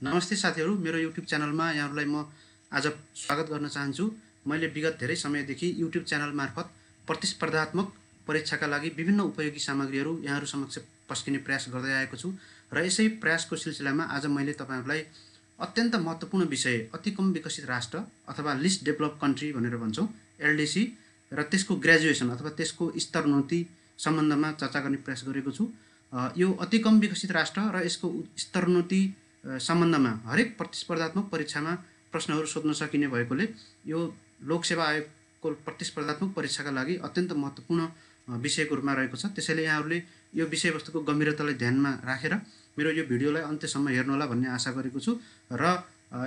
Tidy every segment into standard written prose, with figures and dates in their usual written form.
नमस्ते साथीहरू, मेरो युट्युब च्यानलमा यहाँहरूलाई म आज स्वागत गर्न चाहन्छु। मैले विगत धेरै समयदेखि युट्युब च्यानल मार्फत प्रतिस्पर्धात्मक परीक्षाका लागि विभिन्न उपयोगी सामग्रीहरू यहाँहरू समक्ष पस्किने प्रयास गर्दै आएको छु र यसै प्रयासको सिलसिलामा आज मैले तपाईहरुलाई अत्यन्त महत्त्वपूर्ण विषय अति कम विकसित राष्ट्र अथवा लिस्ट डेभलप कन्ट्री भनेर भन्छौं एलडीसी र त्यसको ग्रेजुएसन अथवा त्यसको स्तरोन्नति सम्बन्धमा चर्चा गर्ने प्रयास गरेको छु। यो अति कम विकसित राष्ट्र र यसको स्तरोन्नति सम्बन्धमा हरेक प्रतिस्पर्धात्मक परीक्षामा प्रश्नहरू सोध्न सकिने भएकोले यो लोकसेवा आयोगको प्रतिस्पर्धात्मक परीक्षाका लागि अत्यन्त महत्त्वपूर्ण विषयको रूपमा रहेको छ। त्यसैले यहाँहरूले यो विषयवस्तुको गम्भीरतालाई ध्यानमा राखेर मेरो यो भिडियोलाई अन्त्यसम्म हेर्नुहोला भन्ने आशा गरेको छु र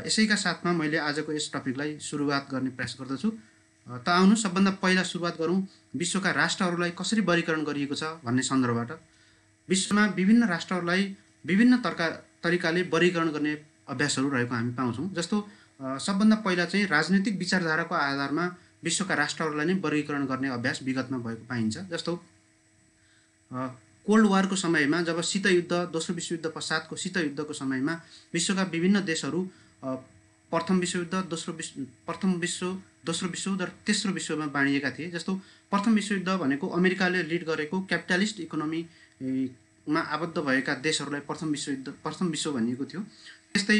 यसैका साथमा मैले आजको यस टपिकलाई सुरुवात गर्ने प्रयास गर्दछु। त आउनु सबभन्दा पहिला सुरुवात गरौँ विश्वका राष्ट्रहरूलाई कसरी वर्गीकरण गरिएको छ भन्ने सन्दर्भबाट। विश्वमा विभिन्न राष्ट्रहरूलाई विभिन्न तरिकाले वर्गीकरण गर्ने अभ्यासहरू रहेको हामी पाउँछौँ। जस्तो सबभन्दा पहिला चाहिँ राजनीतिक विचारधाराको आधारमा विश्वका राष्ट्रहरूलाई नै वर्गीकरण गर्ने अभ्यास विगतमा भएको पाइन्छ। जस्तो कोल्ड वारको समयमा जब शीतयुद्ध दोस्रो विश्वयुद्ध पश्चातको शीतयुद्धको समयमा विश्वका विभिन्न देशहरू प्रथम विश्वयुद्ध दोस्रो विश्वयुद्ध र तेस्रो विश्वमा बाँडिएका थिए। जस्तो प्रथम विश्वयुद्ध भनेको अमेरिकाले लिड गरेको क्यापिटलिस्ट इकोनोमीमा आबद्ध भएका देशहरूलाई प्रथम विश्व भनिएको थियो। त्यस्तै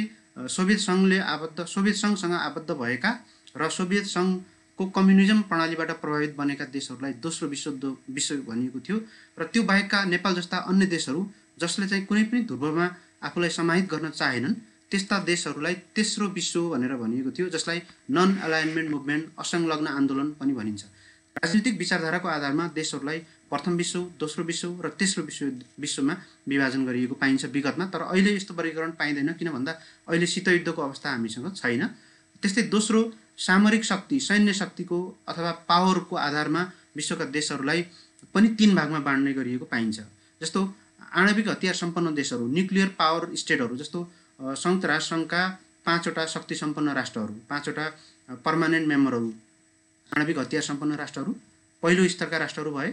सोभियत सङ्घसँग आबद्ध भएका र सोभियत सङ्घको कम्युनिजम प्रणालीबाट प्रभावित बनेका देशहरूलाई दोस्रो विश्व भनिएको थियो। र त्यो बाहेकका नेपाल जस्ता अन्य देशहरू जसले चाहिँ कुनै पनि ध्रुवमा आफूलाई समाहित गर्न चाहेनन् त्यस्ता देशहरूलाई तेस्रो विश्व भनेर भनिएको थियो, जसलाई नन अलाइनमेन्ट मुभमेन्ट असंलग्न आन्दोलन पनि भनिन्छ। राजनीतिक विचारधाराको आधारमा देशहरूलाई प्रथम विश्व दोस्रो विश्व र तेस्रो विश्वमा विभाजन गरिएको पाइन्छ विगतमा। तर अहिले यस्तो वर्गीकरण पाइँदैन, किन भन्दा अहिले शीतयुद्धको अवस्था हामीसँग छैन। त्यस्तै दोस्रो सामरिक शक्ति सैन्य शक्तिको अथवा पावरको आधारमा विश्वका देशहरूलाई पनि तीन भागमा बाँड्ने गरिएको पाइन्छ। जस्तो आणविक हतियार सम्पन्न देशहरू न्युक्लियर पावर स्टेटहरू, जस्तो संयुक्त राष्ट्र सङ्घका 5वटा शक्ति सम्पन्न राष्ट्रहरू, 5वटा पर्मानेन्ट मेम्बरहरू आणविक हतियार सम्पन्न राष्ट्रहरू पहिलो स्तरका राष्ट्रहरू भए।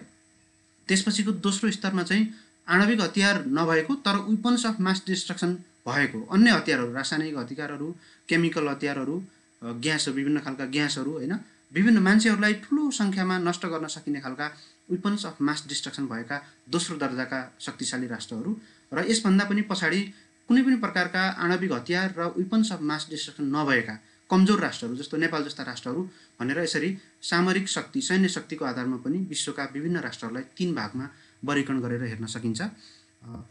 त्यसपछिको दोस्रो स्तरमा चाहिँ आणविक हतियार नभएको तर वेपन्स अफ मास डिस्ट्रक्सन भएको अन्य हतियारहरू, रासायनिक हतियारहरू, केमिकल हतियारहरू, ग्यासहरू, विभिन्न खालका ग्यासहरू, हैन, विभिन्न मान्छेहरूलाई ठुलो सङ्ख्यामा नष्ट गर्न सकिने खालका वेपन्स अफ मास डिस्ट्रक्सन भएका दोस्रो दर्जाका शक्तिशाली राष्ट्रहरू। र यसभन्दा पनि पछाडि कुनै पनि प्रकारका आणविक हतियार र वेपन्स अफ मास डिस्ट्रक्सन नभएका कमजोर राष्ट्रहरू जस्तो नेपाल जस्ता राष्ट्रहरू भनेर यसरी सामरिक शक्ति सैन्य शक्तिको आधारमा पनि विश्वका विभिन्न राष्ट्रहरूलाई तीन भागमा वर्गीकरण गरेर हेर्न सकिन्छ।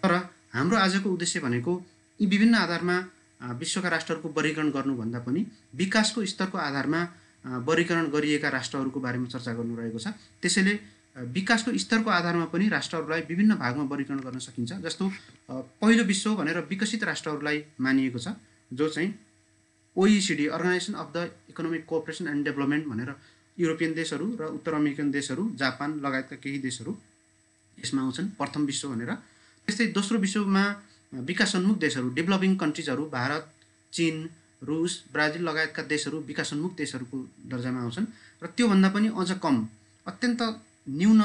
तर हाम्रो आजको उद्देश्य भनेको यी विभिन्न आधारमा विश्वका राष्ट्रहरूको वर्गीकरण गर्नुभन्दा पनि विकासको स्तरको आधारमा वर्गीकरण गरिएका राष्ट्रहरूको बारेमा चर्चा गर्नु रहेको छ। त्यसैले विकासको स्तरको आधारमा पनि राष्ट्रहरूलाई विभिन्न भागमा वर्गीकरण गर्न सकिन्छ। जस्तो पहिलो विश्व भनेर विकसित राष्ट्रहरूलाई मानिएको छ, जो चाहिँ OECD organisation of the economic cooperation and development भनेर युरोपियन देशहरू र उत्तर अमेरिकन देशहरू, जापान लगायतका केही देशहरू यसमा आउँछन् प्रथम विश्व भनेर। त्यस्तै दोस्रो विश्वमा विकासोन्मुख देशहरू डेभलपिङ कन्ट्रिजहरू भारत, चीन, रुस, ब्राजिल लगायतका देशहरू विकासोन्मुख देशहरूको दर्जामा आउँछन्। र त्योभन्दा पनि अझ कम अत्यन्त न्यून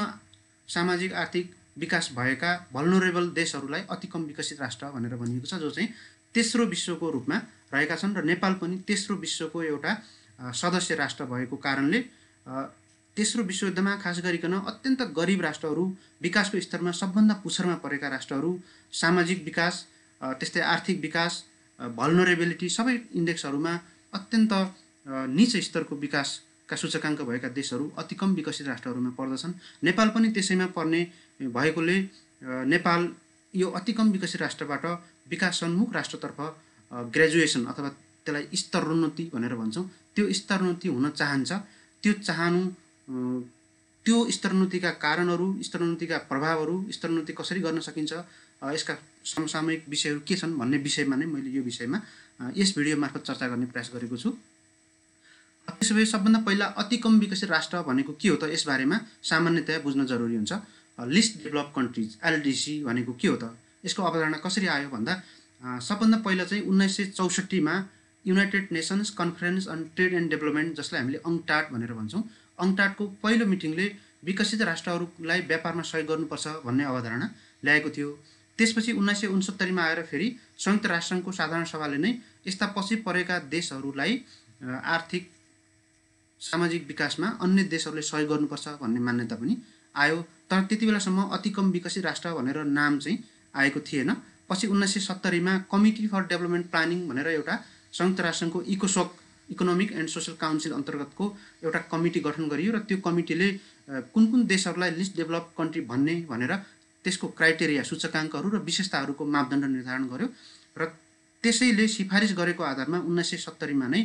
सामाजिक आर्थिक विकास भएका भल्नरेबल देशहरूलाई अति कम विकसित राष्ट्र भनेर भनिएको छ, जो चाहिँ तेस्रो विश्वको रूपमा रहेका छन्। र नेपाल पनि तेस्रो विश्वको एउटा सदस्य राष्ट्र भएको कारणले तेस्रो विश्वयुद्धमा खास गरिकन अत्यन्त गरिब राष्ट्रहरू, विकासको स्तरमा सबभन्दा पुछरमा परेका राष्ट्रहरू, सामाजिक विकास त्यस्तै आर्थिक विकास, भल्नरेबिलिटी सबै इन्डेक्सहरूमा अत्यन्त निच स्तरको विकासका सूचकाङ्क भएका देशहरू अति कम विकसित राष्ट्रहरूमा पर्दछन्। नेपाल पनि त्यसैमा पर्ने भएकोले नेपाल यो अति कम विकसित राष्ट्रबाट विकासोन्मुख राष्ट्रतर्फ ग्रेजुएसन अथवा त्यसलाई स्तरोन्नति भनेर भन्छौँ, त्यो स्तरोन्नति हुन चाहन्छ। त्यो स्तरोन्नतिका कारणहरू, स्तरोन्नतिका प्रभावहरू, स्तरोन्नति कसरी गर्न सकिन्छ, यसका समसामयिक विषयहरू के छन् भन्ने विषयमा नै मैले यो विषयमा यस भिडियो मार्फत चर्चा गर्ने प्रयास गरेको छु। त्यसो भए सबभन्दा पहिला अति कम विकसित राष्ट्र भनेको के हो त यसबारेमा सामान्यतया बुझ्न जरुरी हुन्छ। लिस्ट डेभलप कन्ट्रिज एलडीसी भनेको के हो त, यसको अवधारणा कसरी आयो भन्दा सबभन्दा पहिला चाहिँ 1964मा united nations conference on trade and development, जसलाई हामीले अङ्टाड भनेर भन्छौँ, अङ्टाडको पहिलो मिटिङले विकसित राष्ट्रहरूलाई व्यापारमा सहयोग गर्नुपर्छ भन्ने अवधारणा ल्याएको थियो। त्यसपछि 1969 मा आएर फेरि संयुक्त राष्ट्रसङ्घको साधारण सभाले नै यस्ता पछि परेका देशहरूलाई आर्थिक सामाजिक विकासमा अन्य देशहरूले सहयोग गर्नुपर्छ भन्ने मान्यता पनि आयो। तर त्यति बेलासम्म अति कम विकसित राष्ट्र भनेर नाम चाहिँ आएको थिएन। पछि 1970 मा कमिटी फर डेभलपमेन्ट प्लानिङ भनेर एउटा संयुक्त राष्ट्रसङ्घको इकोसोक इकोनोमिक एन्ड सोसल काउन्सिल अन्तर्गतको एउटा कमिटी गठन गरियो र त्यो कमिटीले कुन कुन देशहरूलाई लिस्ट डेभलप कन्ट्री भन्ने भनेर त्यसको क्राइटेरिया सूचकाङ्कहरू र विशेषताहरूको मापदण्ड निर्धारण गर्यो र त्यसैले सिफारिस गरेको आधारमा 1970 मा नै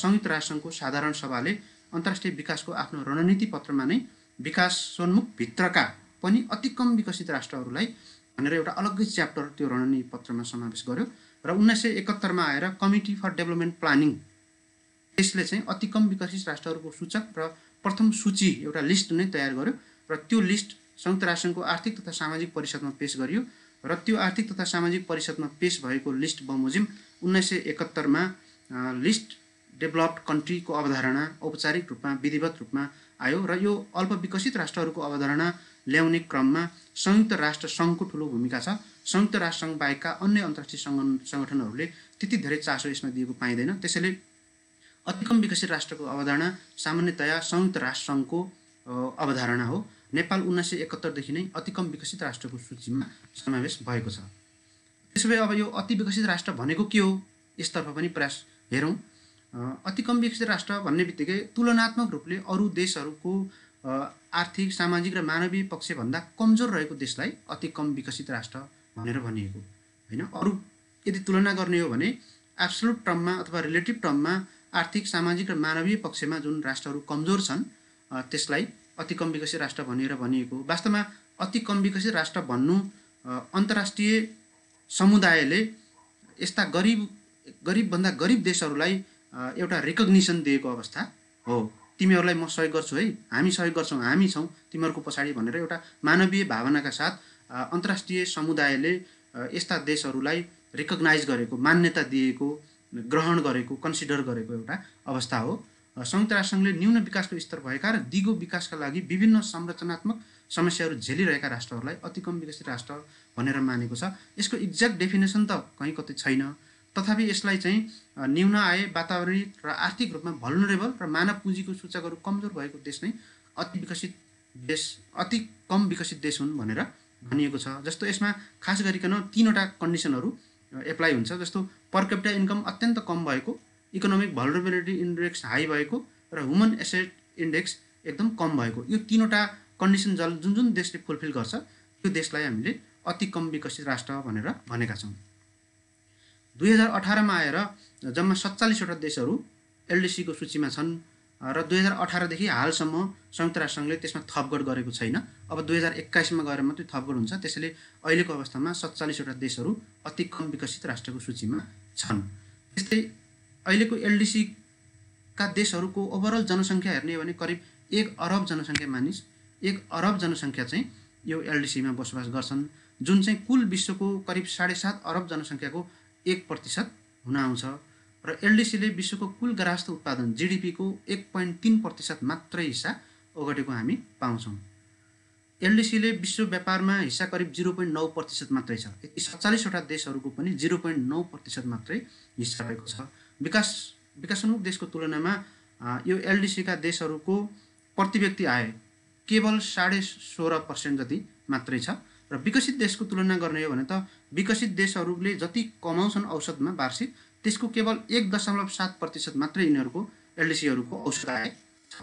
संयुक्त राष्ट्रसङ्घको साधारण सभाले अन्तर्राष्ट्रिय विकासको आफ्नो रणनीति पत्रमा नै विकासोन्मुख भित्रका पनि अति कम विकसित राष्ट्रहरूलाई भनेर एउटा अलग्गै च्याप्टर त्यो रणनीति पत्रमा समावेश गर्यो र 1971 मा आएर कमिटी फर डेभलपमेन्ट प्लानिङ त्यसले चाहिँ अति कम विकसित राष्ट्रहरूको सूचक र प्रथम सूची एउटा लिस्ट नै तयार गर्यो र त्यो लिस्ट संयुक्त राष्ट्रसङ्घको आर्थिक तथा सामाजिक परिषदमा पेश गरियो र त्यो आर्थिक तथा सामाजिक परिषदमा पेश भएको लिस्ट बमोजिम 1971 मा लिस्ट डेभलप्ड कन्ट्रीको अवधारणा औपचारिक रूपमा विधिवत रूपमा आयो र यो अल्प विकसित राष्ट्रहरूको अवधारणा ल्याउने क्रममा संयुक्त राष्ट्र सङ्घको ठुलो भूमिका छ। संयुक्त राष्ट्र सङ्घ बाहेकका अन्य अन्तर्राष्ट्रिय सङ्गठनहरूले त्यति धेरै चासो यसमा दिएको पाइँदैन। त्यसैले अति कम विकसित राष्ट्रको अवधारणा सामान्यतया संयुक्त राष्ट्र सङ्घको अवधारणा हो। नेपाल 1971 देखि नै अति कम विकसित राष्ट्रको सूचीमा समावेश भएको छ। त्यसो भए अब यो अति विकसित राष्ट्र भनेको के हो यसतर्फ पनि प्रयास हेरौँ। अति कम विकसित राष्ट्र भन्ने बित्तिकै तुलनात्मक रूपले अरू देशहरूको आर्थिक सामाजिक र मानवीय पक्षभन्दा कमजोर रहेको देशलाई अति कम विकसित राष्ट्र भनेर भनिएको होइन। अरू यदि तुलना गर्ने हो भने एब्सोल्युट टर्ममा अथवा रिलेटिभ टर्ममा आर्थिक सामाजिक र मानवीय पक्षमा जुन राष्ट्रहरू कमजोर छन् त्यसलाई अति कम विकसित राष्ट्र भनेर भनिएको। वास्तवमा अति कम विकसित राष्ट्र भन्नु अन्तर्राष्ट्रिय समुदायले यस्ता गरिबभन्दा गरिब देशहरूलाई एउटा रिकग्निसन दिएको अवस्था हो। तिमीहरूलाई म सहयोग गर्छु है, हामी सहयोग गर्छौँ, हामी छौँ तिमीहरूको पछाडि भनेर एउटा मानवीय भावनाका साथ अन्तर्राष्ट्रिय समुदायले यस्ता देशहरूलाई रिकग्नाइज गरेको, मान्यता दिएको, ग्रहण गरेको, कन्सिडर गरेको एउटा अवस्था हो। संयुक्त राष्ट्रसङ्घले न्यून विकासको स्तर भएका र दिगो विकासका लागि विभिन्न संरचनात्मक समस्याहरू झेलिरहेका राष्ट्रहरूलाई अति कम विकसित राष्ट्र भनेर मानेको छ। यसको एक्ज्याक्ट डेफिनेसन त कहीँ कतै छैन। तथापि यसलाई चाहिँ न्यून आय, वातावरणिक र आर्थिक रूपमा भल्नरेबल र मानव पुँजीको सूचकहरू कमजोर भएको देश नै अति कम विकसित देश हुन् भनेर भनिएको छ। जस्तो यसमा खास गरिकन 3वटा कन्डिसनहरू एप्लाई हुन्छ। जस्तो पर क्यापिटा इन्कम अत्यन्त कम भएको, इकोनोमिक भल्नरेबिलिटी इन्डेक्स हाई भएको र ह्युमन एसेट इन्डेक्स एकदम कम भएको। यो 3वटा कन्डिसन जुन देशले फुलफिल गर्छ त्यो देशलाई हामीले अति कम विकसित राष्ट्र भनेर भनेका छौँ। 2018 मा आएर जम्मा 47वटा देशहरू एलडिसीको सूचीमा छन् र 2018 देखि हालसम्म संयुक्त राष्ट्रसङ्घले त्यसमा थपगढ गरेको छैन। अब 2021 मा गएर मात्रै थपगढ हुन्छ। त्यसैले अहिलेको अवस्थामा 47वटा देशहरू अति कम विकसित राष्ट्रको सूचीमा छन्। त्यस्तै अहिलेको एलडिसीका देशहरूको ओभरअल जनसङ्ख्या हेर्ने हो भने करिब 1 अरब जनसङ्ख्या मानिस, 1 अरब जनसङ्ख्या चाहिँ यो एलडिसीमा बसोबास गर्छन्, जुन चाहिँ कुल विश्वको करिब 7.5 अरब जनसङ्ख्याको 1% हुन आउँछ र एलडिसीले विश्वको कुल ग्राहस्थ उत्पादन जीडीपीको 1.3% मात्रै हिस्सा ओगटेको हामी पाउँछौँ। एलडिसीले विश्व व्यापारमा हिस्सा करिब 0.9% मात्रै छ। यति 47वटा देशहरूको पनि 0.9% मात्रै हिस्सा रहेको छ। विकासोन्मुख देशको तुलनामा यो एलडिसीका देशहरूको प्रति व्यक्ति आय केवल 16.5% जति मात्रै छ र विकसित देशको तुलना गर्ने हो भने त विकसित देशहरूले जति कमाउँछन् औसतमा वार्षिक त्यसको केवल 1.7% मात्रै यिनीहरूको एलडिसीहरूको औसत आय छ।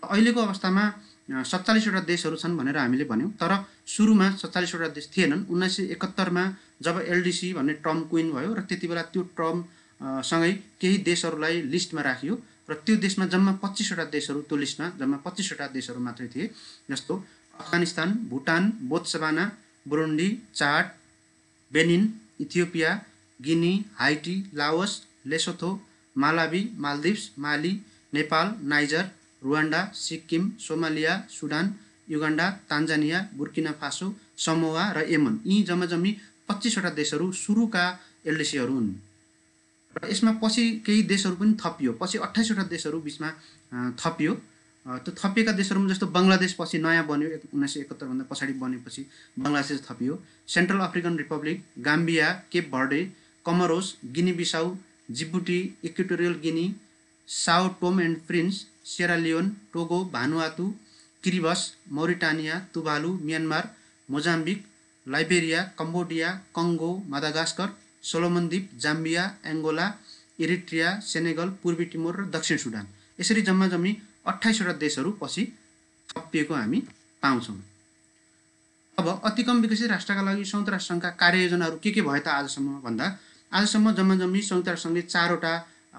अहिलेको अवस्थामा 47वटा देशहरू छन् भनेर हामीले भन्यौँ, तर सुरुमा 47वटा देश थिएनन्। 1971 मा जब एलडिसी भन्ने टर्म कोइन भयो र त्यति बेला त्यो टर्म सँगै केही देशहरूलाई लिस्टमा राखियो र त्यो देशमा जम्मा 25वटा देशहरू, त्यो लिस्टमा जम्मा 25वटा देशहरू मात्रै थिए। जस्तो Afghanistan, Bhutan, Botswana, Burundi, Chad, Benin, Ethiopia, Guinea, Haiti, Laos, Lesotho, Malawi, Maldives, Mali, Nepal, Niger, Rwanda, Sikkim, Somalia, Sudan, Uganda, Tanzania, Burkina Faso, Samoa र येमन। यी जम्माजम्मी 25वटा देशहरू सुरुका एलडिसीहरू हुन् र यसमा पछि केही देशहरू पनि थपियो। पछि 28वटा देशहरू बिचमा थपियो त्यो थपिएका देशहरूमा जस्तो बङ्गलादेश पछि नयाँ बन्यो 1971 भन्दा पछाडि बनेपछि बङ्गलादेश थपियो। Central African Republic, Gambia, Cape Verde, Comoros, Guinea Bissau, Djibouti, Equatorial Guinea, Sao Tome and Principe, Sierra Leone, Togo, Vanuatu, Kiribati, Mauritania, Tuvalu, Myanmar, Mozambique, Liberia, Cambodia, Congo, Madagascar, Solomon द्वीप, जाम्बिया, एङ्गोला, इरिट्रिया, सेनेगल, पूर्वी Timor र दक्षिण Sudan. यसरी जम्मा 28वटा देशहरू पछि थपिएको हामी पाउँछौँ। अब अति कम विकसित राष्ट्रका लागि संयुक्त राष्ट्रसङ्घका कार्ययोजनाहरू के भए त आजसम्म भन्दा आजसम्म जम्मा संयुक्त राष्ट्रसङ्घले 4वटा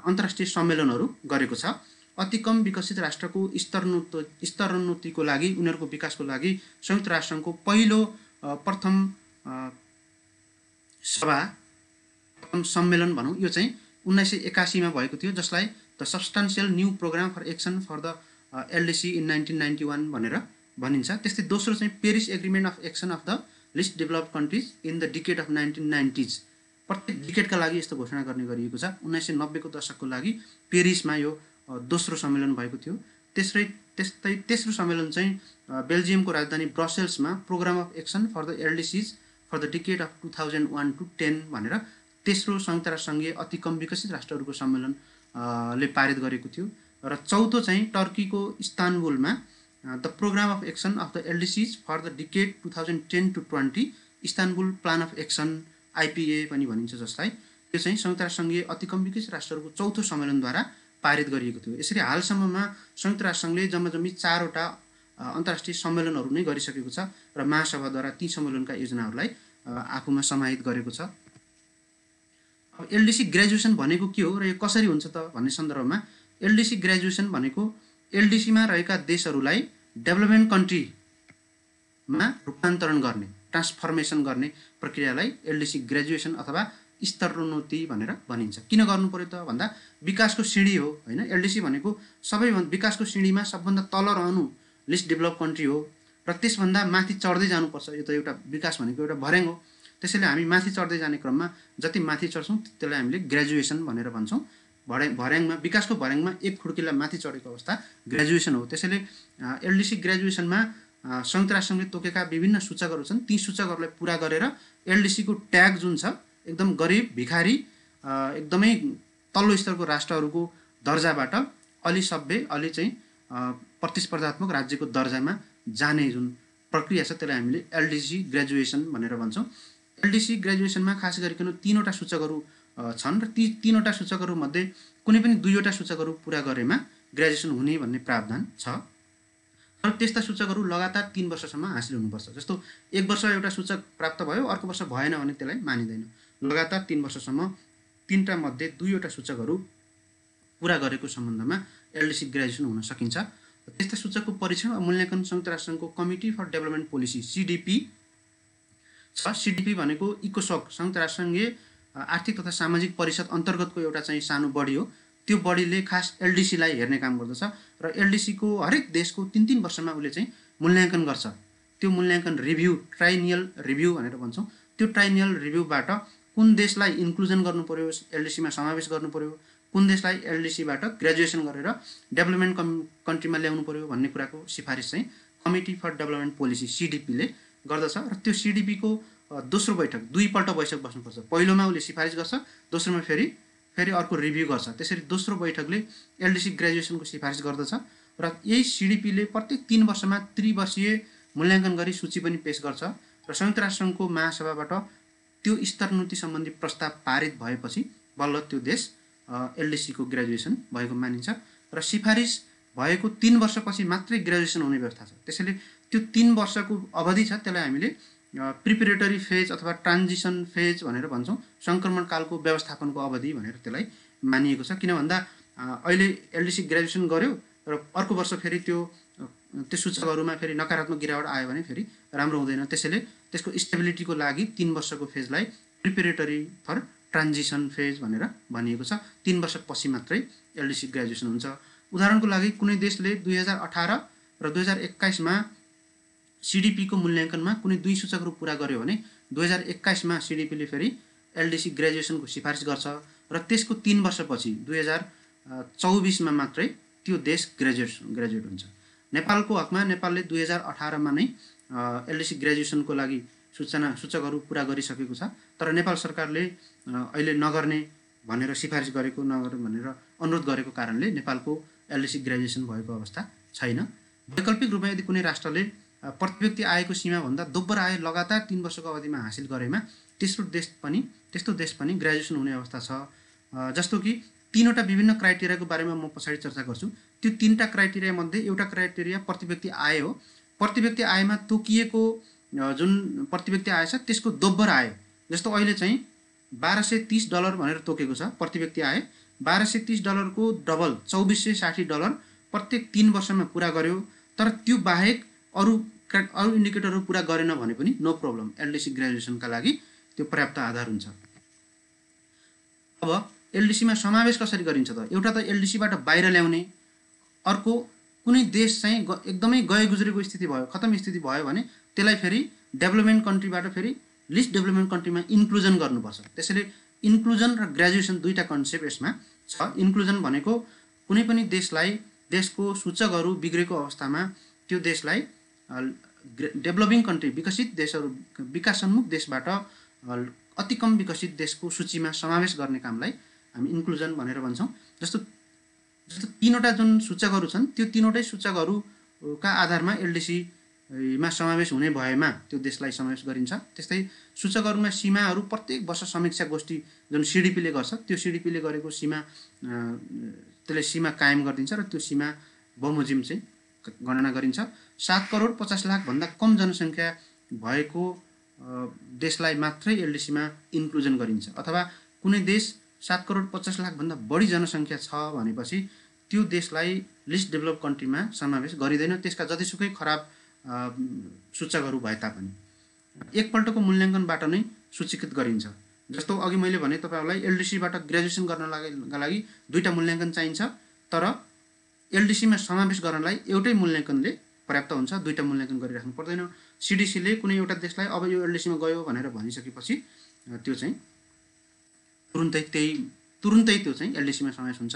अन्तर्राष्ट्रिय सम्मेलनहरू गरेको छ। अति कम विकसित राष्ट्रको स्तरोन्नतिको लागि, उनीहरूको विकासको लागि संयुक्त राष्ट्रसङ्घको प्रथम सम्मेलन भनौँ, यो चाहिँ 1981 मा भएको थियो, जसलाई the substantial new programme for action for the LDC in 1991 भनेर भनिन्छ। त्यस्तै दोस्रो चाहिँ Paris agreement of action of the list developed countries in the decade of 1990s। प्रत्येक डिकेडका लागि यस्तो घोषणा गर्ने गरिएको छ। 1990 को दशकको लागि पेरिसमा यो दोस्रो सम्मेलन भएको थियो। त्यस्तै तेस्रो सम्मेलन चाहिँ बेल्जियमको राजधानी ब्रसेल्समा programme of action for the LDCs for the decade of 2001 to 10 भनेर तेस्रो संयुक्त राष्ट्रसङ्घीय अति कम विकसित राष्ट्रहरूको सम्मेलन ले पारित गरेको थियो। र चौथो चाहिँ टर्कीको इस्तानबुलमा the programme of action of the LDCs for the decade 2010 to 20 Istanbul plan of action IPOA पनि भनिन्छ, जसलाई यो चाहिँ संयुक्त राष्ट्रसङ्घीय अति कम विकसित राष्ट्रहरूको चौथो सम्मेलनद्वारा पारित गरिएको थियो। यसरी हालसम्ममा संयुक्त राष्ट्रसङ्घले जम्मा 4वटा अन्तर्राष्ट्रिय सम्मेलनहरू नै गरिसकेको छ र महासभाद्वारा ती सम्मेलनका योजनाहरूलाई आफूमा समाहित गरेको छ। अब एलडिसी ग्रेजुएसन भनेको के हो र यो कसरी हुन्छ त भन्ने सन्दर्भमा एलडिसी ग्रेजुएसन भनेको एलडिसीमा रहेका देशहरूलाई डेभलपमेन्ट कन्ट्रीमा रूपान्तरण गर्ने, ट्रान्सफर्मेसन गर्ने प्रक्रियालाई एलडिसी ग्रेजुएसन अथवा स्तरोन्नति भनेर भनिन्छ। किन गर्नु पर्यो त भन्दा विकासको सिँढी हो हैन। एलडिसी भनेको सबैभन्दा विकासको सिँढीमा सबभन्दा तल रहनु लिस्ट डेभलप कन्ट्री हो र त्यसभन्दा माथि चढ्दै जानुपर्छ। यो त एउटा विकास भनेको एउटा भर्याङ हो। त्यसैले हामी माथि चढ्दै जाने क्रममा जति माथि चढ्छौँ त्यसलाई हामीले ग्रेजुएसन भनेर भन्छौँ। भर्याङमा, विकासको भर्याङमा एक खुड्किला माथि चढेको अवस्था ग्रेजुएसन हो। त्यसैले एलडिसी ग्रेजुएसनमा संयुक्त राष्ट्रसङ्घले तोकेका विभिन्न सूचकहरू छन्। ती सूचकहरूलाई पुरा गरेर एलडिसीको ट्याग जुन छ एकदम गरिब, भिखारी, एकदमै तल्लो स्तरको राष्ट्रहरूको दर्जाबाट अलि सभ्य, अलि चाहिँ प्रतिस्पर्धात्मक राज्यको दर्जामा जाने जुन प्रक्रिया छ त्यसलाई हामीले एलडिसी ग्रेजुएसन भनेर भन्छौँ। एलडिसी ग्रेजुएसनमा खास गरिकन 3वटा सूचकहरू छन् र ती 3वटा सूचकहरूमध्ये कुनै पनि 2वटा सूचकहरू पुरा गरेमा ग्रेजुएसन हुने भन्ने प्रावधान छ। र त्यस्ता सूचकहरू लगातार 3 वर्षसम्म हासिल हुनुपर्छ। जस्तो एक वर्ष एउटा सूचक प्राप्त भयो, अर्को वर्ष भएन भने त्यसलाई मानिँदैन। लगातार 3 वर्षसम्म 3टा मध्ये 2वटा सूचकहरू पुरा गरेको सम्बन्धमा एलडिसी ग्रेजुएसन हुन सकिन्छ। त्यस्ता सूचकको परीक्षण र मूल्याङ्कन संयुक्त राष्ट्रसङ्घको कमिटी फर डेभलपमेन्ट पोलिसी सिडिपी छ। सिडिपी भनेको इकोसोक, संयुक्त राष्ट्रसङ्घीय आर्थिक तथा सामाजिक परिषद अन्तर्गतको एउटा चाहिँ सानो बडी हो। त्यो बडीले खास एलडिसीलाई हेर्ने काम गर्दछ र एलडिसीको हरेक देशको 3-3 वर्षमा उसले चाहिँ मूल्याङ्कन गर्छ। त्यो मूल्याङ्कन रिभ्यू, ट्राइनियल रिभ्यू भनेर भन्छौँ। त्यो ट्राइनियल रिभ्यूबाट कुन देशलाई इन्क्लुजन गर्नु पर्यो, एलडिसीमा समावेश गर्नु पर्यो, कुन देशलाई एलडिसीबाट ग्रेजुएसन गरेर डेभलपमेन्ट कन्ट्रीमा ल्याउनु पर्यो भन्ने कुराको सिफारिस चाहिँ कमिटी फर डेभलपमेन्ट पोलिसी सिडिपीले गर्दछ। र त्यो सिडिपीको दोस्रो बैठक 2 पल्ट बैठक बस्नुपर्छ। पहिलोमा उसले सिफारिस गर्छ, दोस्रोमा फेरि अर्को रिभ्यू गर्छ। त्यसरी दोस्रो बैठकले एलडिसी ग्रेजुएसनको सिफारिस गर्दछ र यही सिडिपीले प्रत्येक 3 वर्षमा त्रिवर्षीय मूल्याङ्कन गरी सूची पनि पेश गर्छ र संयुक्त राष्ट्रसङ्घको महासभाबाट त्यो स्तरोन्नति सम्बन्धी प्रस्ताव पारित भएपछि बल्ल त्यो देश एलडिसीको ग्रेजुएसन भएको मानिन्छ र सिफारिस भएको 3 वर्षपछि मात्रै ग्रेजुएसन हुने व्यवस्था छ। त्यसैले त्यो 3 वर्षको अवधि छ, त्यसलाई हामीले प्रिपेरेटरी फेज अथवा ट्रान्जिसन फेज भनेर भन्छौँ। सङ्क्रमणकालको व्यवस्थापनको अवधि भनेर त्यसलाई मानिएको छ। किन भन्दा अहिले एलडिसी ग्रेजुएसन गर्यो र अर्को वर्ष फेरि त्यो सूचकहरूमा फेरि नकारात्मक गिरावट आयो भने फेरि राम्रो हुँदैन। त्यसैले त्यसको स्टेबिलिटीको लागि 3 वर्षको फेजलाई प्रिपेरेटरी फर ट्रान्जिसन फेज भनेर भनिएको छ। 3 वर्षपछि मात्रै एलडिसी ग्रेजुएसन हुन्छ। उदाहरणको लागि कुनै देशले 2018 र 2021मा सिडिपीको मूल्याङ्कनमा कुनै 2 सूचकहरू पुरा गर्यो भने 2021मा सिडिपीले फेरि एलडिसी ग्रेजुएसनको सिफारिस गर्छ र त्यसको 3 वर्षपछि 2024मा मात्रै त्यो देश ग्रेजुएट हुन्छ। नेपालको हकमा नेपालले 2018 मा नै एलडीसी ग्रेजुएसनको लागि सूचकहरू पुरा गरिसकेको छ। तर नेपाल सरकारले अहिले नगर्ने भनेर सिफारिस गरेको, नगर्ने भनेर अनुरोध गरेको कारणले नेपालको एलडीसी ग्रेजुएसन भएको अवस्था छैन। वैकल्पिक रूपमा यदि कुनै राष्ट्रले प्रति व्यक्ति आयको सीमाभन्दा दोब्बर आय लगातार 3 वर्षको अवधिमा हासिल गरेमा त्यस्तो देश पनि ग्रेजुएसन हुने अवस्था छ। जस्तो कि 3वटा विभिन्न क्राइटेरियाको बारेमा म पछाडि चर्चा गर्छु। त्यो 3टा क्राइटेरिया मध्ये एउटा क्राइटेरिया प्रति व्यक्ति आय हो। प्रति व्यक्ति आयमा तोकिएको जुन प्रति व्यक्ति आय छ त्यसको दोब्बर आय, जस्तो अहिले चाहिँ $1230 भनेर तोकेको छ प्रति व्यक्ति आय। $1230 को डबल $2460 प्रत्येक 3 वर्षमा पुरा गर्यो। तर त्यो बाहेक अरू इन्डिकेटरहरू पुरा गरेन भने पनि नो प्रब्लम, एलडीसी ग्रेजुएसनका लागि त्यो पर्याप्त आधार हुन्छ। अब एलडीसीमा समावेश कसरी गरिन्छ त? एउटा त एलडीसीबाट बाहिर ल्याउने, अर्को कुनै देश चाहिँ एकदमै गए गुज्रेको स्थिति भयो, खतम स्थिति भयो भने त्यसलाई फेरि डेभलपमेन्ट कन्ट्रीबाट फेरि लिस्ट डेभलपमेन्ट कन्ट्रीमा इन्क्लुजन गर्नुपर्छ। त्यसैले इन्क्लुजन र ग्रेजुएसन दुईटा कन्सेप्ट यसमा छ। इन्क्लुजन भनेको कुनै पनि देशको सूचकहरू बिग्रेको अवस्थामा त्यो देशलाई डेभलपिङ कन्ट्री, विकसित देशहरू, विकासोन्मुख देशबाट अति कम विकसित देशको सूचीमा समावेश गर्ने कामलाई हामी इन्क्लुजन भनेर भन्छौँ। जस्तो 3वटा जुन सूचकहरू छन् त्यो 3वटै सूचकहरूका आधारमा एलडीसीमा समावेश हुने भएमा त्यो देशलाई समावेश गरिन्छ। त्यस्तै सूचकहरूमा सीमाहरू प्रत्येक वर्ष समीक्षा गोष्ठी जुन सीडीपीले गर्छ त्यो सीडीपीले गरेको त्यसले सीमा कायम गरिदिन्छ र त्यो सीमा बमोजिम चाहिँ गणना गरिन्छ। 7,50,00,000 भन्दा कम जनसङ्ख्या भएको देशलाई मात्रै एलडीसीमा इन्क्लुजन गरिन्छ। अथवा कुनै देश 7,50,00,000 भन्दा बढी जनसङ्ख्या छ भनेपछि त्यो देशलाई लिस्ट डेभलप कन्ट्रीमा समावेश गरिँदैन, त्यसका जतिसुकै खराब सूचकहरू भए तापनि। एकपल्टको मूल्याङ्कनबाट नै सूचीकृत गरिन्छ। जस्तो अघि मैले भने तपाईँहरूलाई एलडीसीबाट ग्रेजुएसन गर्नका लागि 2टा मूल्याङ्कन चाहिन्छ, तर एलडीसीमा समावेश गर्नलाई एउटै मूल्याङ्कनले पर्याप्त हुन्छ, 2टा मूल्याङ्कन गरिराख्नु पर्दैन। सीडीसीले कुनै एउटा देशलाई अब यो एलडीसीमा गयो भनेर भनिसकेपछि त्यो चाहिँ तुरुन्तै त्यो चाहिँ एलडीसीमा समावेश हुन्छ।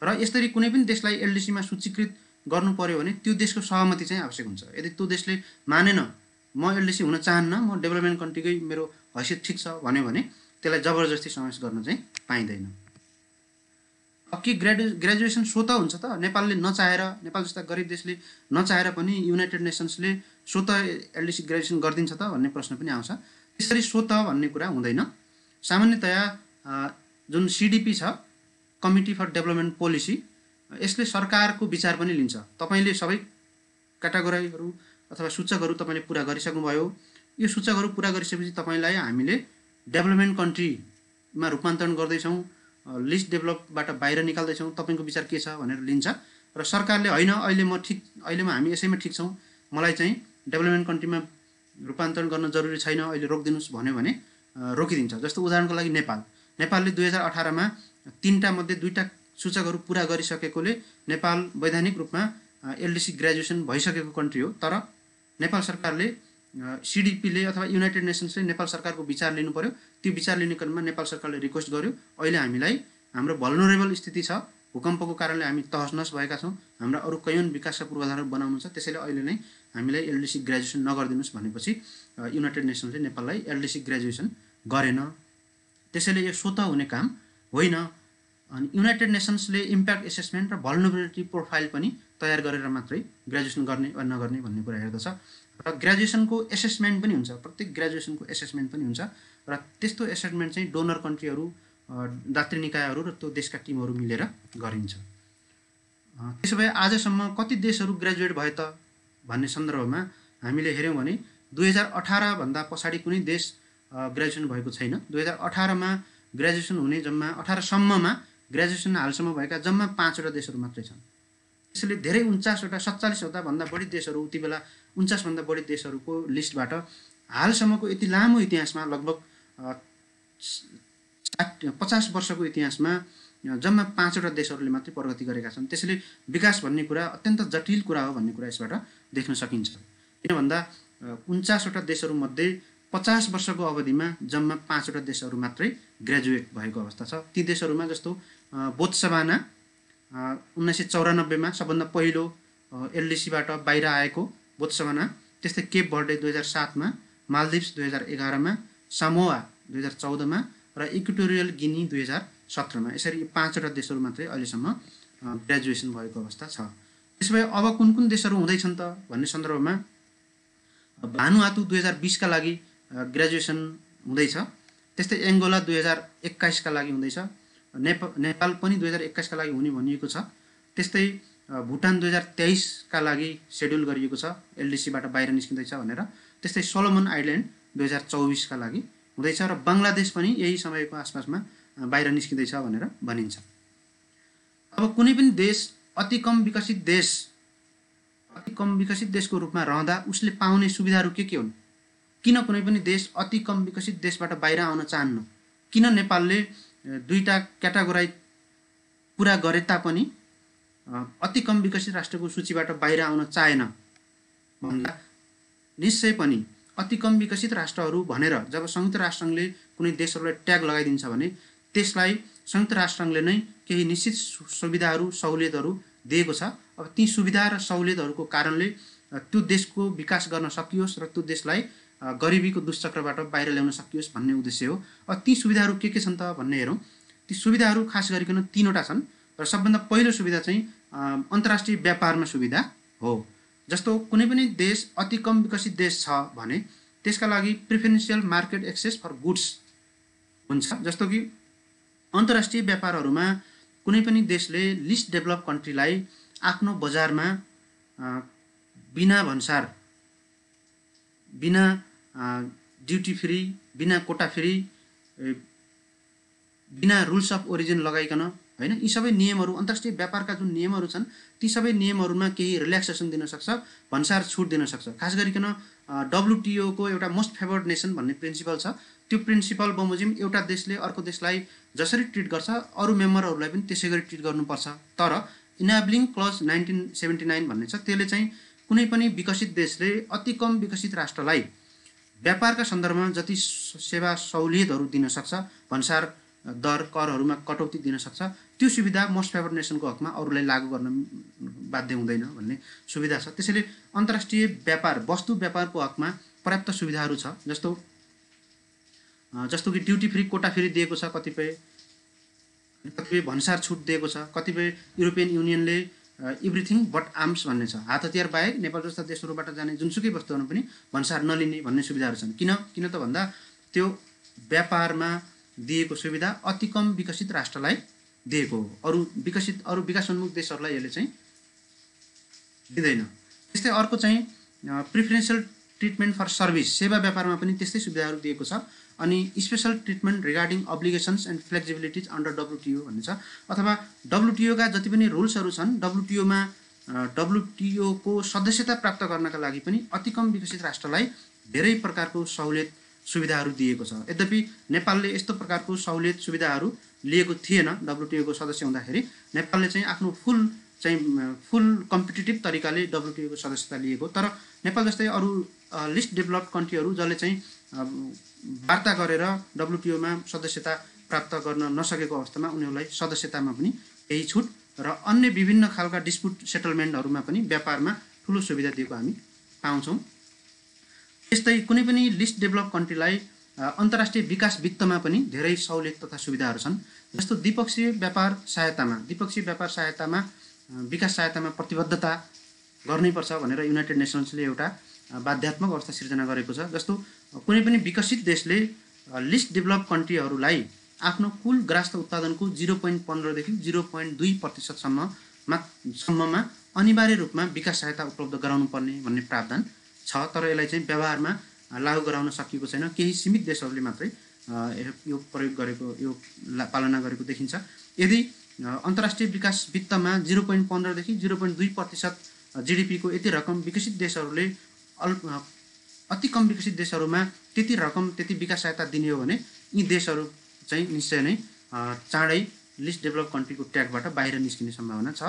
र यसरी कुनै पनि देशलाई एलडीसीमा सूचीकृत गर्नु पर्यो भने त्यो देशको सहमति चाहिँ आवश्यक हुन्छ। यदि त्यो देशले मानेन, म एलडीसी हुन चाहन्न, म डेभलपमेन्ट कन्ट्रीकै मेरो हैसियत ठिक छ भन्यो भने त्यसलाई जबरजस्ती समावेश गर्न चाहिँ पाइँदैन। अब के ग्रेजुएसन स्वतः हुन्छ त? नेपाल जस्ता गरिब देशले नचाहेर पनि युनाइटेड नेसन्सले स्वतः एलडीसी ग्रेजुएसन गरिदिन्छ त भन्ने प्रश्न पनि आउँछ। त्यसरी स्वतः भन्ने कुरा हुँदैन। सामान्यतया जुन सीडीपी छ, कमिटी फर डेभलपमेन्ट पोलिसी, यसले सरकारको विचार पनि लिन्छ। तपाईँले सबै क्याटेगोरीहरू अथवा सूचकहरू तपाईँले पुरा गरिसक्नुभयो। यो सूचकहरू पुरा गरिसकेपछि तपाईँलाई हामीले डेभलपमेन्ट कन्ट्रीमा रूपान्तरण गर्दैछौँ, लिस्ट डेभलपबाट बाहिर निकाल्दैछौँ, तपाईँको विचार के छ भनेर लिन्छ। र सरकारले होइन अहिलेमा हामी यसैमा ठिक छौँ, मलाई चाहिँ डेभलपमेन्ट कन्ट्रीमा रूपान्तरण गर्न जरुरी छैन, अहिले रोकिदिनुहोस् भन्यो भने रोकिदिन्छ। जस्तो उदाहरणको लागि नेपालले 2018 मा 3टा मध्ये 2टा सूचकहरू पुरा गरिसकेकोले नेपाल वैधानिक रूपमा एलडीसी ग्रेजुएसन भइसकेको कन्ट्री हो। तर नेपाल सरकारले सीडीपीले अथवा युनाइटेड नेसन्सले नेपाल सरकारको विचार लिनु पर्यो। त्यो विचार लिने क्रममा नेपाल सरकारले रिक्वेस्ट गर्यो, अहिले हामीलाई हाम्रो भल्नरेबल स्थिति छ, भूकम्पको कारणले हामी तहस-नहस भएका छौँ, हाम्रा अरू कैयौन विकासका पूर्वाधारहरू बनाउनु छ, त्यसैले अहिले नै हामीलाई एलडीसी ग्रेजुएसन नगरिदिनुहोस् भनेपछि युनाइटेड नेसन्सले नेपाललाई एलडीसी ग्रेजुएसन गरेन। त्यसैले यो स्वतः हुने काम होइन। अनि युनाइटेड नेसन्सले इम्प्याक्ट एसेसमेन्ट र भल्नरेबिलिटी प्रोफाइल पनि तयार गरेर मात्रै ग्रेजुएसन गर्ने वा नगर्ने भन्ने कुरा हेर्दछ। र ग्रेजुएसनको एसेसमेन्ट पनि हुन्छ, प्रत्येक ग्रेजुएसनको एसेसमेन्ट पनि हुन्छ। र त्यस्तो एसेसमेन्ट चाहिँ डोनर कन्ट्रीहरू, दात्री निकायहरू र त्यो देशका टिमहरू मिलेर गरिन्छ। त्यसो भए आजसम्म कति देशहरू ग्रेजुएट भए त भन्ने सन्दर्भमा हामीले हेऱ्यौँ भने 2018 भन्दा पछाडि कुनै देश ग्रेजुएसन भएको छैन। 2018 मा ग्रेजुएसन हुने जम्मा 18 सम्ममा ग्रेजुएसन हालसम्म भएका जम्मा 5वटा देशहरू मात्रै छन्। त्यसैले धेरै 47 भन्दा बढी देशहरू, उति बेला 49 भन्दा बढी देशहरूको लिस्टबाट हालसम्मको यति लामो इतिहासमा, लगभग 50 वर्षको इतिहासमा जम्मा 5वटा देशहरूले मात्रै प्रगति गरेका छन्। त्यसैले विकास भन्ने कुरा अत्यन्त जटिल कुरा हो भन्ने कुरा यसबाट देख्न सकिन्छ। किन भन्दा 49वटा देशहरूमध्ये 50 वर्षको अवधिमा जम्मा 5वटा देशहरू मात्रै ग्रेजुएट भएको अवस्था छ। ती देशहरूमा जस्तो बोत्सवाना, 1994 मा सबभन्दा पहिलो एलडिसीबाट बाहिर आएको बोत्सवाना, त्यस्तै केप भर्डे 2007 मा, मालदिभ्स 2011 मा, सामोआ 2014 मा र इक्वेटोरियल गिनी 2017 मा। यसरी 5वटा देशहरू मात्रै अहिलेसम्म ग्रेजुएसन भएको अवस्था छ। त्यसो भए अब कुन कुन देशहरू हुँदैछन् त भन्ने सन्दर्भमा भानुआतु 2020 का लागि ग्रेजुएसन हुँदैछ। त्यस्तै एङ्गोला 2021 का लागि हुँदैछ। नेपाल पनि 2021 का लागि हुने भनिएको छ। त्यस्तै भुटान 2023 का लागि सेड्युल गरिएको छ एलडिसीबाट बाहिर निस्किँदैछ भनेर। त्यस्तै सोलोमन आइल्यान्ड 2024 का लागि हुँदैछ र बङ्गलादेश पनि यही समयको आसपासमा बाहिर निस्किँदैछ भनेर भनिन्छ। अब कुनै पनि देश अति कम विकसित देशको रूपमा रहँदा उसले पाउने सुविधाहरू के हुन्? किन कुनै पनि देश अति कम विकसित देशबाट बाहिर आउन चाहन्न? किन नेपालले दुईटा क्याटेगोराइज पुरा गरे तापनि अति कम विकसित राष्ट्रको सूचीबाट बाहिर आउन चाहेन भन्दा निश्चय पनि अति कम विकसित राष्ट्रहरू भनेर जब संयुक्त राष्ट्रसङ्घले कुनै देशहरूलाई ट्याग लगाइदिन्छ भने त्यसलाई संयुक्त राष्ट्रसङ्घले नै केही निश्चित सुविधाहरू सहुलियतहरू दिएको छ। अब ती सुविधा र सहुलियतहरूको कारणले त्यो देशको विकास गर्न सकियोस् र त्यो देशलाई गरिबीको दुष्चक्रबाट बाहिर ल्याउन सकियोस् भन्ने उद्देश्य हो। अब ती सुविधाहरू के छन् त भन्ने हेरौँ। ती सुविधाहरू खास गरिकन 3वटा छन् र सबभन्दा पहिलो सुविधा चाहिँ अन्तर्राष्ट्रिय व्यापारमा सुविधा हो। जस्तो कुनै पनि देश अति कम विकसित देश छ भने त्यसका लागि preferential market access for goods हुन्छ। जस्तो कि अन्तर्राष्ट्रिय व्यापारहरूमा कुनै पनि देशले लिस्ट डेभलप कन्ट्रीलाई आफ्नो बजारमा बिना भन्सार, बिना ड्युटी फ्री, बिना कोटा फ्री, बिना रुल्स अफ ओरिजिन लगाइकन हैन, यी सबै नियमहरू अन्तर्राष्ट्रिय व्यापारका जुन नियमहरू छन् ती सबै नियमहरूमा केही रिल्याक्सेसन दिन सक्छ, भन्सार छुट दिन सक्छ। खास गरिकन WTO को एउटा मोस्ट फेभर्ड नेसन भन्ने प्रिन्सिपल छ। त्यो प्रिन्सिपल बमोजिम एउटा देशले अर्को देशलाई जसरी ट्रिट गर्छ अरू मेम्बरहरूलाई पनि त्यसै गरी ट्रिट गर्नुपर्छ। तर इनाब्लिङ क्लज 1979 भन्ने छ, त्यसले चाहिँ कुनै पनि विकसित देशले अति कम विकसित राष्ट्रलाई व्यापारका सन्दर्भमा जति सेवा सहुलियतहरू दिन सक्छ, भन्सार दर करहरूमा कटौती दिन सक्छ, त्यो सुविधा मोस्ट फेभर्ड नेसनको हकमा अरूलाई लागू गर्न बाध्य हुँदैन भन्ने सुविधा छ। त्यसैले अन्तर्राष्ट्रिय व्यापार वस्तु व्यापारको हकमा पर्याप्त सुविधाहरू छ। जस्तो कि ड्युटी फ्री, कोटा फ्री दिएको छ, कतिपय भन्सार छुट दिएको छ, कतिपय युरोपियन युनियनले एभ्रिथिङ बट आर्म्स भन्ने छ, हात हतियार बाहेक नेपाल जस्ता देशहरूबाट जाने जुनसुकै वस्तुहरू पनि भन्सार नलिने भन्ने सुविधाहरू छन्। किन त भन्दा त्यो व्यापारमा दिएको सुविधा अति कम विकसित राष्ट्रलाई दिएको हो। अरू विकासोन्मुख देशहरूलाई यसले चाहिँ दिँदैन। त्यस्तै अर्को चाहिँ प्रिफरेन्सियल ट्रिटमेन्ट फर सर्भिस, सेवा व्यापारमा पनि त्यस्तै सुविधाहरू दिएको छ। अनि special treatment regarding obligations and flexibilities under WTO भन्ने छ। अथवा WTO का जति पनि रुल्सहरू छन् WTO को सदस्यता प्राप्त गर्नका लागि पनि अति कम विकसित राष्ट्रलाई धेरै प्रकारको सहुलियत सुविधाहरू दिएको छ। यद्यपि नेपालले यस्तो प्रकारको सहुलियत सुविधाहरू लिएको थिएन। WTO को सदस्य हुँदाखेरि नेपालले चाहिँ आफ्नो फुल कम्पिटिटिभ तरिकाले WTO को सदस्यता लिएको। तर नेपाल जस्तै अरू लिस्ट डेभलप्ड कन्ट्रीहरू जसले चाहिँ वार्ता गरेर WTO मा सदस्यता प्राप्त गर्न नसकेको अवस्थामा उनीहरूलाई सदस्यतामा पनि केही छुट र अन्य विभिन्न खालका डिस्प्युट सेटलमेन्टहरूमा पनि व्यापारमा ठुलो सुविधा दिएको हामी पाउँछौँ। त्यस्तै कुनै पनि लिस्ट डेभलप कन्ट्रीलाई अन्तर्राष्ट्रिय विकास वित्तमा पनि धेरै सहुलियत तथा सुविधाहरू छन्। जस्तो द्विपक्षीय व्यापार सहायतामा विकास सहायतामा प्रतिबद्धता गर्नैपर्छ भनेर युनाइटेड नेसन्सले एउटा बाध्यात्मक अवस्था सिर्जना गरेको छ। जस्तो कुनै पनि विकसित देशले लिस्ट डेभलप कन्ट्रीहरूलाई आफ्नो कुल ग्रास उत्पादनको 0.15 देखि 0.2% सम्ममा अनिवार्य रूपमा विकास सहायता उपलब्ध गराउनु पर्ने भन्ने प्रावधान छ। तर यसलाई चाहिँ व्यवहारमा लागू गराउन सकिएको छैन। केही सीमित देशहरूले मात्रै यो प्रयोग गरेको, यो पालना गरेको देखिन्छ। यदि अन्तर्राष्ट्रिय विकास वित्तमा 0.15 देखि 0.2% GDP को यति रकम विकसित देशहरूले अति कम विकसित देशहरूमा त्यति रकम त्यति विकास सहायता दिने हो भने यी देशहरू चाहिँ निश्चय नै चाँडै लिस्ट डेभलप कन्ट्रीको ट्यागबाट बाहिर निस्किने सम्भावना छ।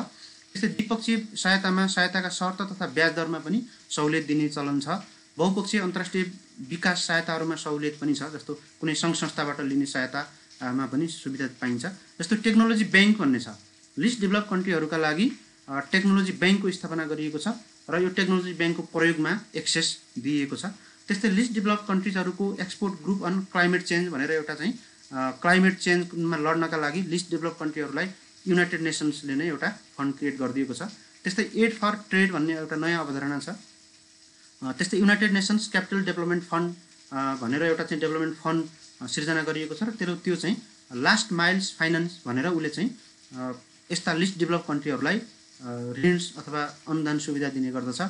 त्यस्तै द्विपक्षीय सहायताका शर्त तथा ब्याज दरमा पनि सहुलियत दिने चलन छ। बहुपक्षीय अन्तर्राष्ट्रिय विकास सहायताहरूमा सहुलियत पनि छ। जस्तो कुनै सङ्घ संस्थाबाट लिने सहायतामा पनि सुविधा पाइन्छ। जस्तो टेक्नोलोजी ब्याङ्क भन्ने छ। लिस्ट डेभलप कन्ट्रीहरूका लागि टेक्नोलोजी ब्याङ्कको स्थापना गरिएको छ र यो टेक्नोलोजी ब्याङ्कको प्रयोगमा एक्सेस दिइएको छ। त्यस्तै लिस्ट डेभलप कन्ट्रिजहरूको export group on climate change भनेर एउटा चाहिँ क्लाइमेट चेन्जमा लड्नका लागि लिस्ट डेभलप कन्ट्रीहरूलाई युनाइटेड नेसन्सले नै एउटा फन्ड क्रिएट गरिदिएको छ। त्यस्तै एड फर ट्रेड भन्ने एउटा नयाँ अवधारणा छ। त्यस्तै United nations capital development fund भनेर एउटा चाहिँ डेभलपमेन्ट फन्ड सिर्जना गरिएको छ र त्यो चाहिँ लास्ट माइल्स फाइनेन्स भनेर उसले चाहिँ यस्ता लिस्ट डेभलप कन्ट्रीहरूलाई ऋण अथवा अनुदान सुविधा दिने गर्दछ।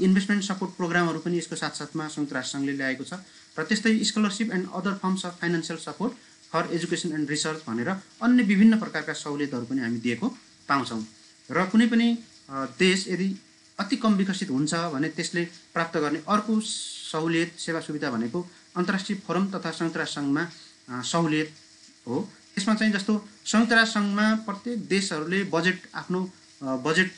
इन्भेस्टमेन्ट सपोर्ट प्रोग्रामहरू पनि यसको साथसाथमा संयुक्त राष्ट्रसङ्घले ल्याएको छ र त्यस्तै scholarship and other forms of financial support for education and research भनेर अन्य विभिन्न प्रकारका सहुलियतहरू पनि हामी दिएको पाउँछौँ। र कुनै पनि देश यदि अति कम विकसित हुन्छ भने त्यसले प्राप्त गर्ने अर्को सहुलियत सेवा सुविधा भनेको अन्तर्राष्ट्रिय फोरम तथा संयुक्त राष्ट्रसङ्घमा सहुलियत हो। त्यसमा चाहिँ जस्तो संयुक्त राष्ट्रसङ्घमा प्रत्येक देशहरूले आफ्नो बजेट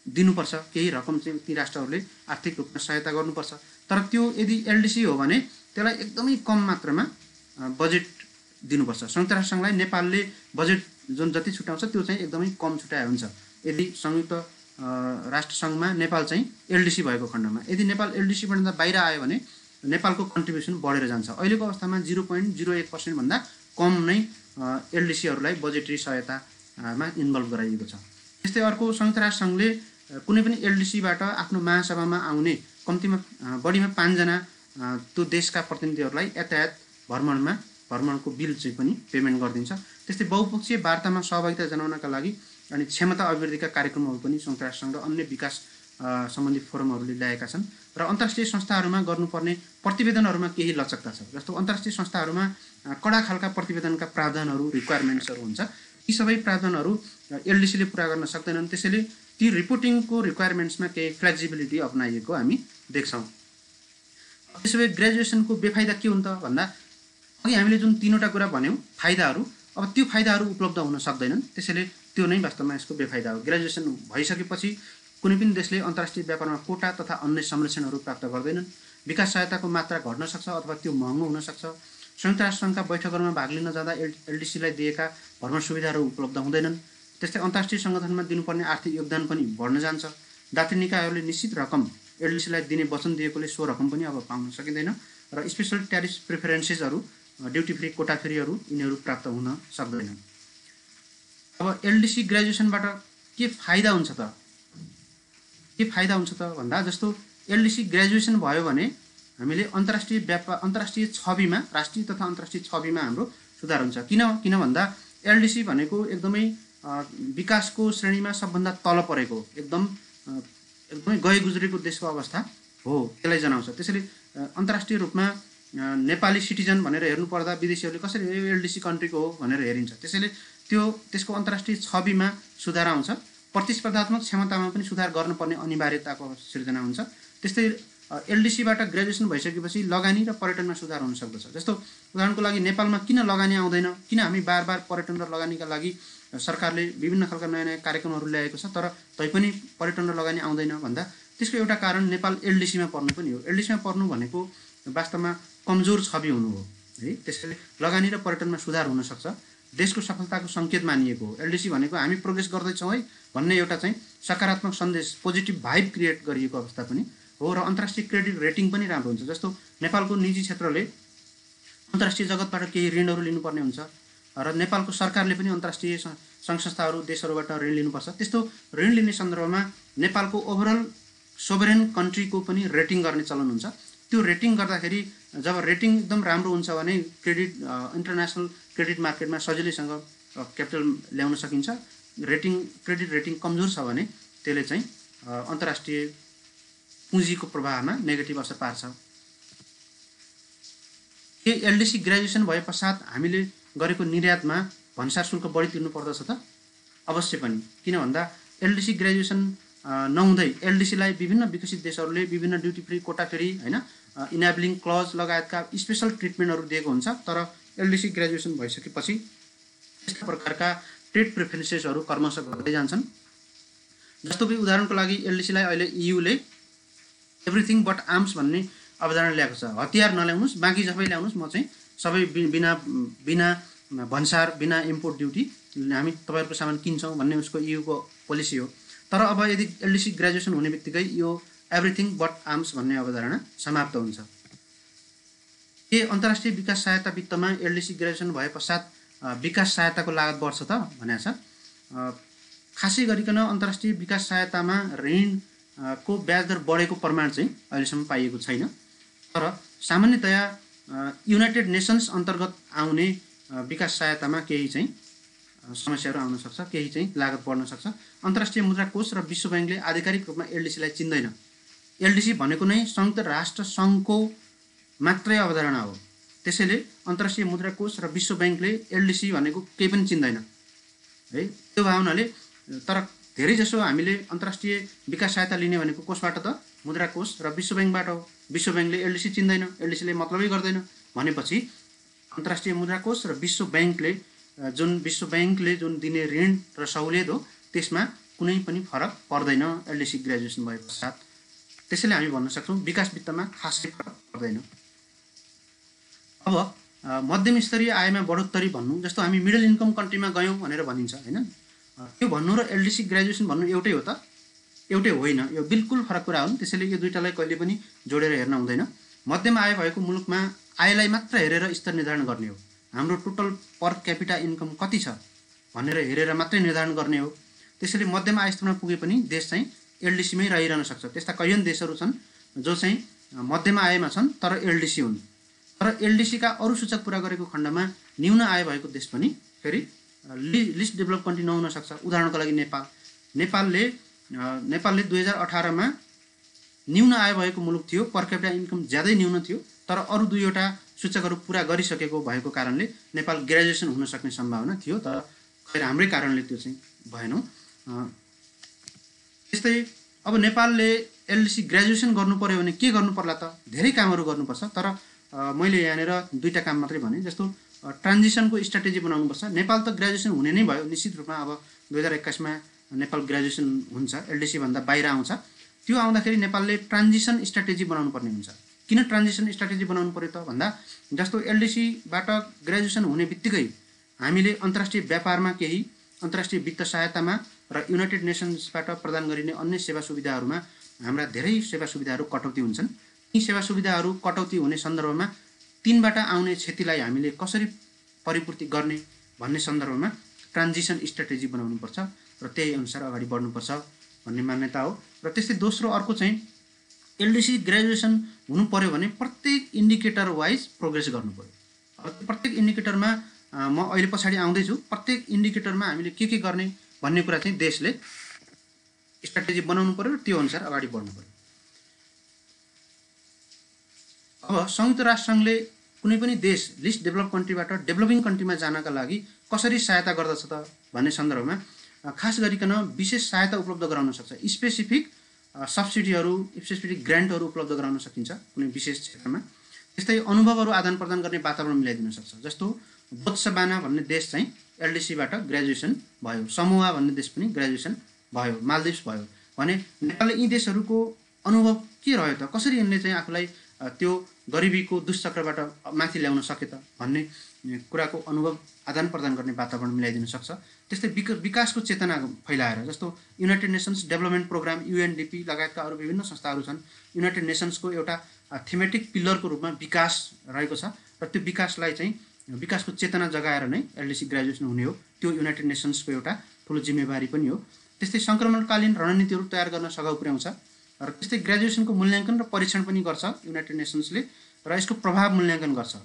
दिनुपर्छ, केही रकम चाहिँ ती राष्ट्रहरूले आर्थिक रूपमा सहायता गर्नुपर्छ। तर त्यो यदि एलडिसी हो भने त्यसलाई एकदमै कम मात्रामा बजेट दिनुपर्छ। संयुक्त राष्ट्रसङ्घलाई नेपालले बजेट जुन जति छुट्याउँछ त्यो चाहिँ एकदमै कम छुट्याए हुन्छ यदि संयुक्त राष्ट्रसङ्घमा नेपाल चाहिँ एलडिसी भएको खण्डमा। यदि नेपाल एलडिसीबाट बाहिर आयो भने नेपालको कन्ट्रिब्युसन बढेर जान्छ। अहिलेको अवस्थामा 0.01% भन्दा कम नै एलडिसीहरूलाई बजेटरी सहायतामा इन्भल्भ गराइएको छ। त्यस्तै अर्को संयुक्त राष्ट्रसङ्घले कुनै पनि एलडिसीबाट आफ्नो महासभामा आउने कम्तीमा बढीमा 5 जना त्यो देशका प्रतिनिधिहरूलाई यातायात भ्रमणको बिल चाहिँ पनि पेमेन्ट गरिदिन्छ। त्यस्तै बहुपक्षीय वार्तामा सहभागिता जनाउनका लागि अनि क्षमता अभिवृद्धिका कार्यक्रमहरू पनि संयुक्त राष्ट्रसङ्घ र अन्य विकास सम्बन्धी फोरमहरूले ल्याएका छन्। र अन्तर्राष्ट्रिय संस्थाहरूमा गर्नुपर्ने प्रतिवेदनहरूमा केही लचकता छ। जस्तो अन्तर्राष्ट्रिय संस्थाहरूमा कडा खालका प्रतिवेदनका प्रावधानहरू रिक्वायरमेन्ट्सहरू हुन्छ। यी सबै प्रावधानहरू एलडिसीले पुरा गर्न सक्दैनन्। त्यसैले ती रिपोर्टिङको रिक्वायरमेन्ट्समा केही फ्लेक्सिबिलिटी अपनाइएको हामी देख्छौँ। त्यसो भए ग्रेजुएसनको बेफाइदा के हुन्छ भन्दा अघि हामीले जुन 3वटा कुरा भन्यौँ फाइदाहरू, अब त्यो फाइदाहरू उपलब्ध हुन सक्दैनन्। त्यसैले त्यो नै वास्तवमा यसको बेफाइदा हो। ग्रेजुएसन भइसकेपछि कुनै पनि देशले अन्तर्राष्ट्रिय व्यापारमा कोटा तथा अन्य संरक्षणहरू प्राप्त गर्दैनन्। विकास सहायताको मात्रा घट्न सक्छ अथवा त्यो महँगो हुन सक्छ। संयुक्त राष्ट्रसङ्घका बैठकहरूमा भाग लिन जाँदा एलडिसीलाई दिएका भ्रमण सुविधाहरू उपलब्ध हुँदैनन्। त्यस्तै अन्तर्राष्ट्रिय सङ्गठनमा दिनुपर्ने आर्थिक योगदान पनि बढ्न जान्छ। दात्री निकायहरूले निश्चित रकम एलडिसीलाई दिने वचन दिएकोले सो रकम पनि अब पाउन सकिँदैन र स्पेसल ट्यारिफ प्रिफरेन्सेसहरू, ड्युटी फ्री, कोटा फ्रीहरू यिनीहरू प्राप्त हुन सक्दैनन्। अब एलडिसी ग्रेजुएसनबाट के फाइदा हुन्छ त? भन्दा जस्तो एलडिसी ग्रेजुएसन भयो भने हामीले अन्तर्राष्ट्रिय छविमा, राष्ट्रिय तथा अन्तर्राष्ट्रिय छविमा हाम्रो सुधार हुन्छ। किन भन्दा एलडिसी भनेको एकदमै विकासको श्रेणीमा सबभन्दा तल परेको एकदमै गए गुज्रेको देशको अवस्था हो, त्यसलाई जनाउँछ। त्यसैले अन्तर्राष्ट्रिय रूपमा नेपाली सिटिजन भनेर हेर्नु पर्दा विदेशीहरूले कसरी एलडिसी कन्ट्रीको हो भनेर हेरिन्छ। त्यसैले त्यसको अन्तर्राष्ट्रिय छविमा सुधार आउँछ। प्रतिस्पर्धात्मक क्षमतामा पनि सुधार गर्नुपर्ने अनिवार्यताको सिर्जना हुन्छ। त्यस्तै एलडिसीबाट ग्रेजुएसन भइसकेपछि लगानी र पर्यटनमा सुधार हुन सक्दछ। जस्तो उदाहरणको लागि नेपालमा किन लगानी आउँदैन, किन हामी बार पर्यटन र लगानीका लागि सरकारले विभिन्न खालका नयाँ नयाँ कार्यक्रमहरू ल्याएको छ तर तैपनि पर्यटन र लगानी आउँदैन भन्दा त्यसको एउटा कारण नेपाल एलडिसीमा पर्नु पनि हो। एलडिसीमा पर्नु भनेको वास्तवमा कमजोर छवि हुनु हो है। त्यसैले लगानी र पर्यटनमा सुधार हुन सक्छ। देशको सफलताको सङ्केत मानिएको हो। एलडिसी भनेको हामी प्रोग्रेस गर्दैछौँ है भन्ने एउटा चाहिँ सकारात्मक सन्देश, पोजिटिभ भाइब क्रिएट गरिएको अवस्था पनि हो। र अन्तर्राष्ट्रिय क्रेडिट रेटिङ पनि राम्रो हुन्छ। जस्तो नेपालको निजी क्षेत्रले अन्तर्राष्ट्रिय जगतबाट केही ऋणहरू लिनुपर्ने हुन्छ र नेपालको सरकारले पनि अन्तर्राष्ट्रिय सङ्घ संस्थाहरू, देशहरूबाट ऋण लिनुपर्छ। त्यस्तो ऋण लिने सन्दर्भमा नेपालको ओभरअल सोभरेन कन्ट्रीको पनि रेटिङ गर्ने चलन हुन्छ। त्यो रेटिङ गर्दाखेरि जब रेटिङ एकदम राम्रो हुन्छ भने इन्टरनेसनल क्रेडिट मार्केटमा सजिलैसँग क्यापिटल ल्याउन सकिन्छ। क्रेडिट रेटिङ कमजोर छ भने त्यसले चाहिँ अन्तर्राष्ट्रिय पुँजीको प्रवाहमा नेगेटिभ असर पार्छ। के एलडिसी ग्रेजुएसन भए पश्चात हामीले गरेको निर्यातमा भन्सार शुल्क बढी तिर्नु पर्दछ त? अवश्य पनि। किन भन्दा एलडिसी ग्रेजुएसन नहुँदै एलडिसीलाई विभिन्न विकसित देशहरूले विभिन्न ड्युटी फ्री, कोटा फ्री हैन, इनेबलिङ क्लज लगायतका स्पेसल ट्रिटमेन्टहरू दिएको हुन्छ। तर एलडिसी ग्रेजुएसन भइसकेपछि यस्ता प्रकारका ट्रेड प्रिफरेन्सेसहरू क्रमशः घट्दै जान्छन्। जस्तो कि उदाहरणको लागि एलडिसीलाई अहिले इयुले एभ्रिथिङ बट आर्म्स भन्ने अवधारणा ल्याएको छ। हतियार नल्याउनुहोस्, बाँकी सबै ल्याउनुहोस्, म चाहिँ सबै बिना भन्सार, बिना इम्पोर्ट ड्युटी हामी तपाईँहरूको सामान किन्छौँ भन्ने उसको EUको पोलिसी हो। तर अब यदि एलडिसी ग्रेजुएसन हुने बित्तिकै यो एभ्रिथिङ बट आर्म्स भन्ने अवधारणा समाप्त हुन्छ। के अन्तर्राष्ट्रिय विकास सहायता वित्तमा एलडिसी ग्रेजुएसन भए पश्चात विकास सहायताको लागत बढ्छ त भनेको छ। खासै गरिकन अन्तर्राष्ट्रिय विकास सहायतामा ऋणको ब्याज दर बढेको प्रमाण चाहिँ अहिलेसम्म पाइएको छैन। तर सामान्यतया युनाइटेड नेसन्स अन्तर्गत आउने विकास सहायतामा केही चाहिँ समस्याहरू आउन सक्छ, केही चाहिँ लागत बढ्न सक्छ। अन्तर्राष्ट्रिय मुद्रा कोष र विश्व ब्याङ्कले आधिकारिक रूपमा एलडिसीलाई चिन्दैन। एलडिसी भनेको नै संयुक्त राष्ट्र सङ्घको मात्रै अवधारणा हो। त्यसैले अन्तर्राष्ट्रिय मुद्रा कोष र विश्व ब्याङ्कले एलडिसी भनेको केही पनि चिन्दैन है। त्यो भावनाले तर धेरैजसो हामीले अन्तर्राष्ट्रिय विकास सहायता लिने भनेको कोषबाट त मुद्रा कोष र विश्व ब्याङ्कबाट हो। विश्व ब्याङ्कले एलडिसी चिन्दैन, एलडिसीले मतलबै गर्दैन भनेपछि अन्तर्राष्ट्रिय मुद्रा कोष र विश्व ब्याङ्कले जुन दिने ऋण र सहुलियत हो त्यसमा कुनै पनि फरक पर्दैन एलडिसी ग्रेजुएसन भए पश्चात। त्यसैले हामी भन्न सक्छौँ विकास वित्तमा खासै फरक पर्दैन। अब मध्यम स्तरीय आयमा बढोत्तरी भन्नु, जस्तो हामी मिडल इन्कम कन्ट्रीमा गयौँ भनेर भनिन्छ होइन। त्यो भन्नु र एलडिसी ग्रेजुएसन भन्नु एउटै हो त? एउटै होइन, यो बिल्कुल फरक कुरा हुन्। त्यसैले यो दुईटालाई कहिले पनि जोडेर हेर्न हुँदैन। मध्यम आय भएको मुलुकमा आयलाई मात्र हेरेर स्तर निर्धारण गर्ने हो। हाम्रो टोटल पर क्यापिटा इन्कम कति छ भनेर हेरेर मात्रै निर्धारण गर्ने हो। त्यसैले मध्यम आय स्तरमा पुगे पनि देश चाहिँ एलडिसीमै रहिरहन सक्छ। त्यस्ता कैयन देशहरू छन् जो चाहिँ मध्यम आयमा छन् तर एलडिसी हुन्। तर एलडिसीका अरू सूचक पुरा गरेको खण्डमा न्यून आय भएको देश पनि फेरि लिस्ट डेभलप कन्ट्री नहुन सक्छ। उदाहरणको लागि नेपालले 2018मा न्यून आय भएको मुलुक थियो, पर क्यापिटा इन्कम ज्यादै न्यून थियो, तर अरू दुईवटा सूचकहरू पुरा गरिसकेको भएको कारणले नेपाल ग्रेजुएसन हुन सक्ने सम्भावना थियो। तर खैर हाम्रै कारणले त्यो चाहिँ भएन। त्यस्तै अब नेपालले एलडिसी ग्रेजुएसन गर्नु पर्यो भने के गर्नु पर्ला त? धेरै कामहरू गर्नुपर्छ। तर मैले यहाँनिर दुईटा काम मात्रै भने, जस्तो ट्रान्जिसनको स्ट्राटेजी बनाउनुपर्छ। नेपाल त ग्रेजुएसन हुने नै भयो निश्चित रूपमा। अब 2021मा नेपाल ग्रेजुएसन हुन्छ, एलडिसी भन्दा बाहिर आउँछ। त्यो आउँदाखेरि नेपालले ट्रान्जिसन स्ट्राटेजी बनाउनु पर्ने हुन्छ। किन ट्रान्जिसन स्ट्राटेजी बनाउनु पर्यो त भन्दा, जस्तो एलडिसीबाट ग्रेजुएसन हुने बित्तिकै हामीले अन्तर्राष्ट्रिय व्यापारमा केही, अन्तर्राष्ट्रिय वित्त सहायतामा र युनाइटेड नेसन्सबाट प्रदान गरिने अन्य सेवा सुविधाहरूमा हाम्रा धेरै सेवा सुविधाहरू कटौती हुन्छन्। यी सेवा सुविधाहरू कटौती हुने सन्दर्भमा तिनबाट आउने क्षतिलाई हामीले कसरी परिपूर्ति गर्ने भन्ने सन्दर्भमा ट्रान्जिसन स्ट्राटेजी बनाउनुपर्छ र त्यही अनुसार अगाडि बढ्नुपर्छ भन्ने मान्यता हो। र त्यस्तै दोस्रो अर्को चाहिँ एलडिसी ग्रेजुएसन हुनु पर्यो भने प्रत्येक इन्डिकेटर वाइज प्रोग्रेस गर्नु पर्यो। अब प्रत्येक इन्डिकेटरमा म अहिले पछाडि आउँदैछु, प्रत्येक इन्डिकेटरमा हामीले के गर्ने भन्ने कुरा चाहिँ देशले स्ट्राटेजी बनाउनु पर्यो र त्यो अनुसार अगाडि बढ्नु पर्यो। अब संयुक्त राष्ट्र सङ्घले कुनै पनि देश लिस्ट डेभलप कन्ट्रीबाट डेभलपिङ कन्ट्रीमा जानका लागि कसरी सहायता गर्दछ त भन्ने सन्दर्भमा खास गरिकन विशेष सहायता उपलब्ध गराउन सक्छ। स्पेसिफिक सब्सिडीहरू, स्पेसिफिक ग्रान्टहरू उपलब्ध गराउन सकिन्छ कुनै विशेष क्षेत्रमा। त्यस्तै अनुभवहरू आदान प्रदान गर्ने वातावरण मिलाइदिन सक्छ। जस्तो बोत्सवाना भन्ने देश चाहिँ एलडिसीबाट ग्रेजुएसन भयो, समोआ भन्ने देश पनि ग्रेजुएसन भयो, मालदिप्स भयो भने नेपालले यी देशहरूको अनुभव के रह्यो त, कसरी यिनले चाहिँ आफूलाई त्यो गरिबीको दुष्चक्रबाट माथि ल्याउन सके त भन्ने कुराको अनुभव आदान प्रदान गर्ने वातावरण मिलाइदिन सक्छ। त्यस्तै विकासको चेतना फैलाएर, जस्तो United Nations Development Programme UNDP लगायतका अरू विभिन्न संस्थाहरू छन्। युनाइटेड नेसन्सको एउटा थीमेटिक पिलरको रूपमा विकास रहेको छ र त्यो विकासलाई चाहिँ विकासको चेतना जगाएर नै एलडिसी ग्रेजुएसन हुने हो। त्यो युनाइटेड नेसन्सको एउटा ठुलो जिम्मेवारी पनि हो। त्यस्तै सङ्क्रमणकालीन रणनीतिहरू तयार गर्न सघाउ पुर्याउँछ र त्यस्तै ग्रेजुएसनको मूल्याङ्कन र परीक्षण पनि गर्छ युनाइटेड नेसन्सले र यसको प्रभाव मूल्याङ्कन गर्छ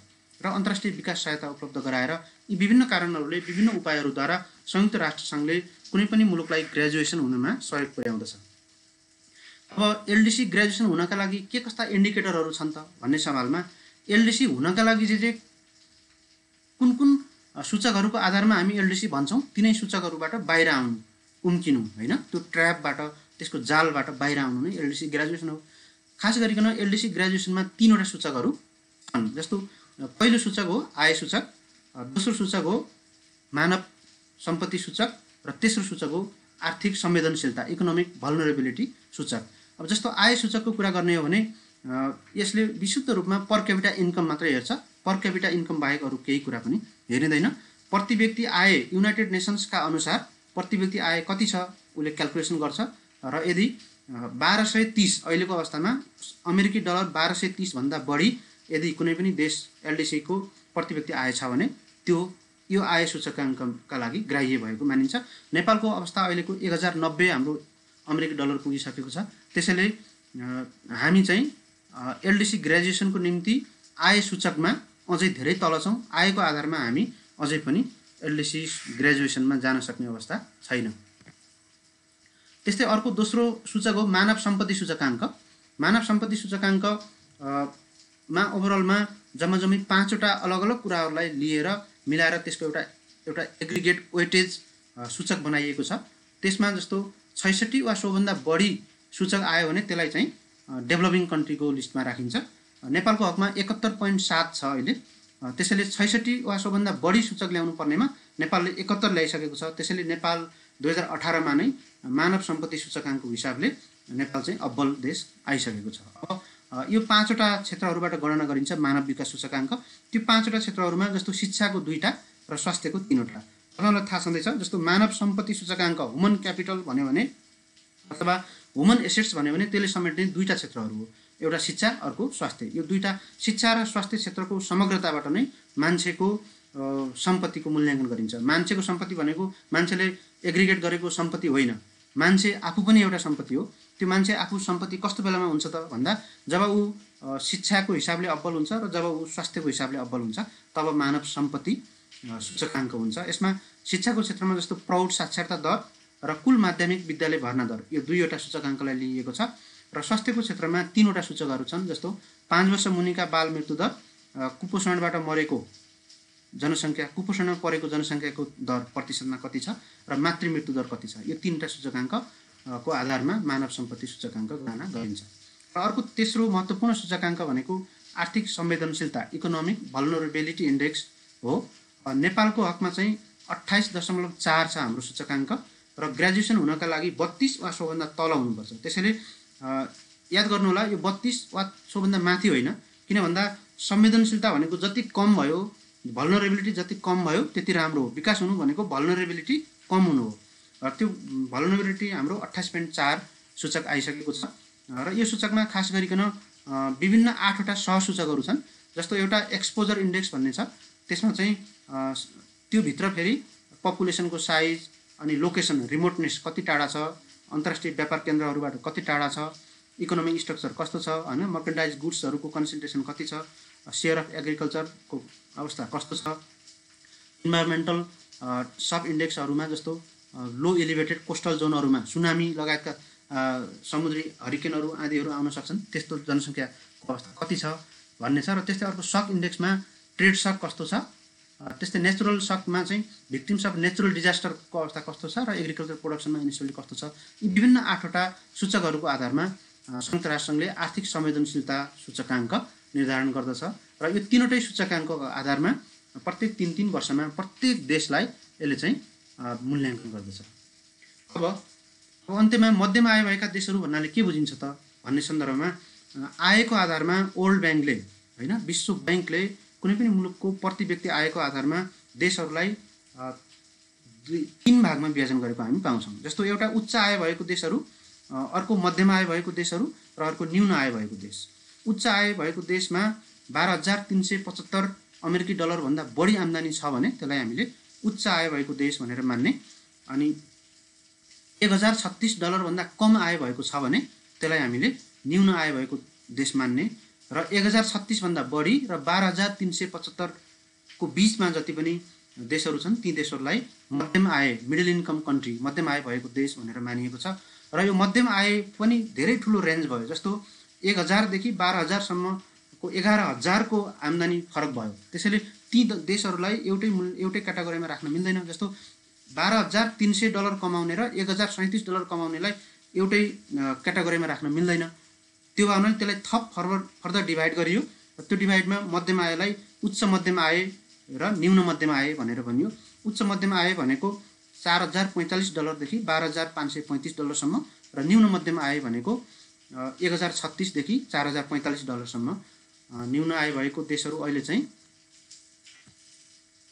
र अन्तर्राष्ट्रिय विकास सहायता उपलब्ध गराएर यी विभिन्न कारणहरूले, विभिन्न उपायहरूद्वारा संयुक्त राष्ट्र सङ्घले कुनै पनि मुलुकलाई ग्रेजुएसन हुनमा सहयोग पुर्याउँदछ। अब एलडिसी ग्रेजुएसन हुनका लागि के कस्ता इन्डिकेटरहरू छन् त भन्ने सवालमा एलडिसी हुनका लागि जे कुन सूचकहरूको आधारमा हामी एलडिसी भन्छौँ तिनै सूचकहरूबाट बाहिर उम्किनु होइन, त्यो ट्र्यापबाट, त्यसको जालबाट बाहिर आउनु नै एलडिसी ग्रेजुएसन हो। खास गरिकन एलडिसी ग्रेजुएसनमा तीनवटा सूचकहरू छन्। जस्तो पहिलो सूचक हो आय सूचक, दोस्रो सूचक हो मानव सम्पत्ति सूचक र तेस्रो सूचक हो आर्थिक संवेदनशीलता, इकोनोमिक भल्नरेबिलिटी सूचक। अब जस्तो आय सूचकको कुरा गर्ने हो भने यसले विशुद्ध रूपमा पर क्यापिटा इन्कम मात्रै हेर्छ, पर क्यापिटा इन्कम बाहेक अरू केही कुरा पनि हेरिँदैन। प्रति व्यक्ति आय युनाइटेड नेसन्सका अनुसार प्रति व्यक्ति आय कति छ उसले क्याल्कुलेसन गर्छ र यदि 1230 अहिलेको अवस्थामा अमेरिकी डलर 1230 भन्दा बढी यदि कुनै पनि देश एलडिसी को प्रति व्यक्ति आय छ भने यो आय सूचकाङ्कका लागि ग्राह्य भएको मानिन्छ। नेपालको अवस्था अहिलेको 1090 हाम्रो अमेरिकी डलर पुगिसकेको छ। त्यसैले हामी चाहिँ एलडिसी ग्रेजुएसनको निम्ति आय सूचकमा अझै धेरै तल छौँ। आयको आधारमा हामी अझै पनि एलडिसी ग्रेजुएसनमा जान सक्ने अवस्था छैन। त्यस्तै अर्को दोस्रो सूचक हो मानव सम्पत्ति सूचकाङ्क। मानव सम्पत्ति सूचकाङ्क मा ओभरअलमा जम्मै 5वटा अलग अलग कुराहरूलाई लिएर मिलाएर त्यसको एउटा एग्रिगेट वेटेज सूचक बनाइएको छ। त्यसमा जस्तो 66 वा सोभन्दा बढी सूचक आयो भने त्यसलाई चाहिँ डेभलपिङ कन्ट्रीको लिस्टमा राखिन्छ। नेपालको हकमा 71.7 छ अहिले। त्यसैले 66 वा सोभन्दा बढी सूचक ल्याउनु पर्नेमा नेपालले 71 ल्याइसकेको छ। त्यसैले नेपाल 2018 मा नै मानव सम्पत्ति सूचकाङ्कको हिसाबले नेपाल चाहिँ अब्बल देश आइसकेको छ। अब यो 5वटा क्षेत्रहरूबाट गणना गरिन्छ मानव विकास सूचकाङ्क। त्यो 5वटा क्षेत्रहरूमा जस्तो शिक्षाको 2वटा र स्वास्थ्यको 3वटा। तपाईँलाई थाहा छँदैछ जस्तो मानव सम्पत्ति सूचकाङ्क ह्युमन क्यापिटल भन्यो भने अथवा ह्युमन एसेट्स भन्यो भने त्यसले समेट्ने 2वटा क्षेत्रहरू हो, एउटा शिक्षा अर्को स्वास्थ्य। यो 2वटा शिक्षा र स्वास्थ्य क्षेत्रको समग्रताबाट नै मान्छेको सम्पत्तिको मूल्याङ्कन गरिन्छ। मान्छेको सम्पत्ति भनेको मान्छेले एग्रिगेट गरेको सम्पत्ति होइन, मान्छे आफू पनि एउटा सम्पत्ति हो। त्यो मान्छे आफू सम्पत्ति कस्तो बेलामा हुन्छ त भन्दा जब ऊ शिक्षाको हिसाबले अब्बल हुन्छ र जब ऊ स्वास्थ्यको हिसाबले अब्बल हुन्छ तब मानव सम्पत्ति सूचकाङ्क हुन्छ। यसमा शिक्षाको क्षेत्रमा जस्तो प्रौढ साक्षरता दर र कुल माध्यमिक विद्यालय भर्ना दर यो 2वटा सूचकाङ्कलाई लिइएको छ। र स्वास्थ्यको क्षेत्रमा 3वटा सूचकहरू छन् जस्तो 5 वर्ष मुनिका बाल मृत्यु दर, कुपोषणबाट मरेको जनसङ्ख्या, कुपोषणमा परेको जनसङ्ख्याको दर प्रतिशतमा कति छ र मातृ मृत्यु दर कति छ। यो 3वटा सूचकाङ्कको आधारमा मानव सम्पत्ति सूचकाङ्क गणना गरिन्छ। र अर्को तेस्रो महत्त्वपूर्ण सूचकाङ्क भनेको आर्थिक संवेदनशीलता इकोनोमिक भल्नरेबिलिटी इन्डेक्स हो। नेपालको हकमा चाहिँ 28.4 छ हाम्रो सूचकाङ्क र ग्रेजुएसन हुनका लागि 32 वा सोभन्दा तल हुनुपर्छ। त्यसैले याद गर्नु होला यो 32 वा सोभन्दा माथि होइन, किन भन्दा संवेदनशीलता भनेको जति कम भयो, भल्नरेबिलिटी जति कम भयो त्यति राम्रो हो। विकास हुनु भनेको भल्नरेबिलिटी कम हुनु हो। र त्यो भल्नरेबिलिटी हाम्रो 28.4 सूचक आइसकेको छ। र यो सूचकमा खास गरिकन विभिन्न 8वटा सहसूचकहरू छन्। जस्तो एउटा एक्सपोजर इन्डेक्स भन्ने छ, त्यसमा चाहिँ त्यो भित्र फेरि पपुलेसनको साइज अनि लोकेसन रिमोटनेस कति टाढा छ, अन्तर्राष्ट्रिय व्यापार केन्द्रहरूबाट कति टाढा छ, इकोनोमिक स्ट्रक्चर कस्तो छ होइन, मर्केन्टाइज गुड्सहरूको कन्सन्ट्रेसन कति छ, सेयर अफ एग्रिकल्चरको अवस्था कस्तो छ, इन्भाइरोमेन्टल सब इन्डेक्सहरूमा जस्तो लो एलिभेटेड कोस्टल जोनहरूमा सुनामी लगायतका समुद्री हरिकेनहरू आदिहरू आउन सक्छन्, त्यस्तो जनसङ्ख्याको अवस्था कति छ भन्ने छ। र त्यस्तै अर्को सक इन्डेक्समा ट्रेड सक कस्तो छ, त्यस्तै नेचुरल सकमा चाहिँ भिक्टिम्स अफ नेचुरल डिजास्टरको अवस्था कस्तो छ र एग्रिकल्चर प्रोडक्सनमा इनिसियली कस्तो छ। यी विभिन्न 8वटा सूचकहरूको आधारमा संयुक्त राष्ट्रसङ्घले आर्थिक संवेदनशीलता सूचकाङ्क निर्धारण गर्दछ। र यो 3वटै सूचकाङ्कको आधारमा प्रत्येक 3 वर्षमा प्रत्येक देशलाई यसले चाहिँ मूल्याङ्कन गर्दछ। अब अन्त्यमा मध्यम आय भएका देशहरू भन्नाले के बुझिन्छ त भन्ने सन्दर्भमा आयको आधारमा वर्ल्ड ब्याङ्कले होइन विश्व ब्याङ्कले कुनै पनि मुलुकको प्रति व्यक्ति आयको आधारमा देशहरूलाई 3 भागमा विभाजन गरेको हामी पाउँछौँ। जस्तो एउटा उच्च आय भएको देशहरू, अर्को मध्यम आय भएको देशहरू र अर्को न्यून आय भएको देश। उच्च आय भएको देशमा 12,375 अमेरिकी डलरभन्दा बढी आम्दानी छ भने त्यसलाई हामीले उच्च आय भएको देश भनेर मान्ने, अनि 1036 डलरभन्दा कम आय भएको छ भने त्यसलाई हामीले न्यून आय भएको देश मान्ने, र 1036 भन्दा बढी र 12,375 को बीचमा जति पनि देशहरू छन् ती देशहरूलाई मध्यम आय मिडल इन्कम कन्ट्री मध्यम आय भएको देश भनेर मानिएको छ। र यो मध्यम आय पनि धेरै ठुलो रेन्ज भयो। जस्तो 1000 देखि 12,000 सम्मको 11,000 को आम्दानी फरक भयो। त्यसैले ती देशहरूलाई एउटै क्याटेगोरीमा राख्न मिल्दैन। जस्तो 12,300 डलर कमाउने र 1,037 डलर कमाउनेलाई एउटै क्याटेगोरीमा राख्न मिल्दैन। त्यो भावनाले त्यसलाई थप फर्दर डिभाइड गरियो। त्यो डिभाइडमा मध्यम आयलाई उच्च मध्यम आय र न्यून मध्यम आय भनेर भनियो। उच्च मध्यम आय भनेको 4,045 डलरदेखि 12,535 डलरसम्म र न्यून मध्यम आय भनेको 1,036 देखि 4,045 डलरसम्म। न्यून आय भएको देशहरू अहिले चाहिँ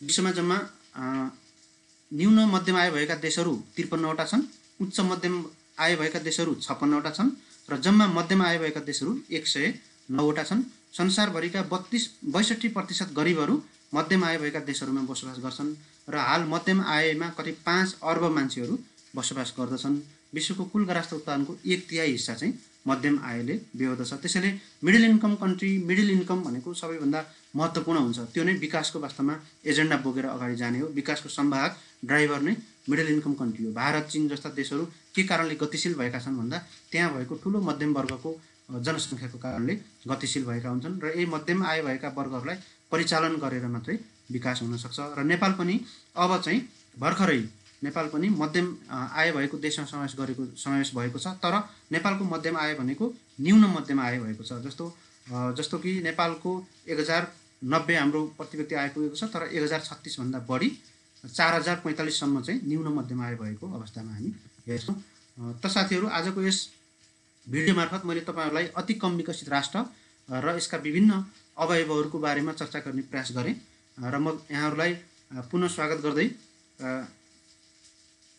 विश्वमा जम्मा न्यून मध्यम आय भएका देशहरू 53वटा छन्, उच्च मध्यम आय भएका देशहरू 56वटा छन् र जम्मा मध्यम आय भएका देशहरू 109वटा छन्। संसारभरिका 62% गरिबहरू मध्यम आय भएका देशहरूमा बसोबास गर्छन् र हाल मध्यम आयमा करिब 5 अर्ब मान्छेहरू बसोबास गर्दछन्। विश्वको कुल राष्ट्र उत्पादनको 1/3 हिस्सा चाहिँ मध्यम आयले बेहोर्दछ। त्यसैले middle income country, middle income भनेको सबैभन्दा महत्त्वपूर्ण हुन्छ। त्यो नै विकासको वास्तवमा एजेन्डा बोकेर अगाडि जाने हो। विकासको संवाहक ड्राइभर नै मिडल इन्कम कन्ट्री हो। भारत, चीन जस्ता देशहरू के कारणले गतिशील भएका छन् भन्दा त्यहाँ भएको ठुलो मध्यम वर्गको जनसङ्ख्याको कारणले गतिशील भएका हुन्छन् र यही मध्यम आय भएका वर्गहरूलाई परिचालन गरेर मात्रै विकास हुन सक्छ। र नेपाल पनि अब चाहिँ भर्खरै नेपाल पनि मध्यम आय भएको देशमा समावेश भएको छ, तर नेपालको मध्यम आय भनेको न्यून मध्यम आय भएको छ। जस्तो कि नेपालको 1090 हाम्रो प्रति व्यक्ति आय पुगेको छ, तर 1036 भन्दा बढी 4045 सम्म चाहिँ न्यून मध्यम आय भएको अवस्थामा हामी हेर्छौँ। त साथीहरू, आजको यस भिडियो मार्फत मैले तपाईहरुलाई अति कम विकसित राष्ट्र र यसका विभिन्न अवयवहरूको बारेमा चर्चा गर्ने प्रयास गरेँ र म यहाँहरूलाई पुनः स्वागत गर्दै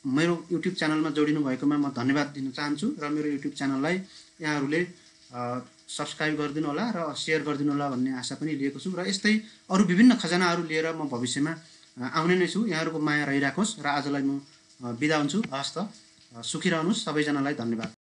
मेरो युट्युब च्यानलमा जोडिनु भएकोमा म धन्यवाद दिन चाहन्छु र मेरो युट्युब च्यानललाई यहाँहरूले सब्स्क्राइब गरिदिनु होला र शेयर गरिदिनु होला भन्ने आशा पनि लिएको छु र यस्तै अरू विभिन्न खजानाहरू लिएर म भविष्यमा आउने नै छु। यहाँहरूको माया रहिराखोस् र आजलाई म बिदा हुन्छु। हस्त सुखी रहनुहोस्। सबैजनालाई धन्यवाद।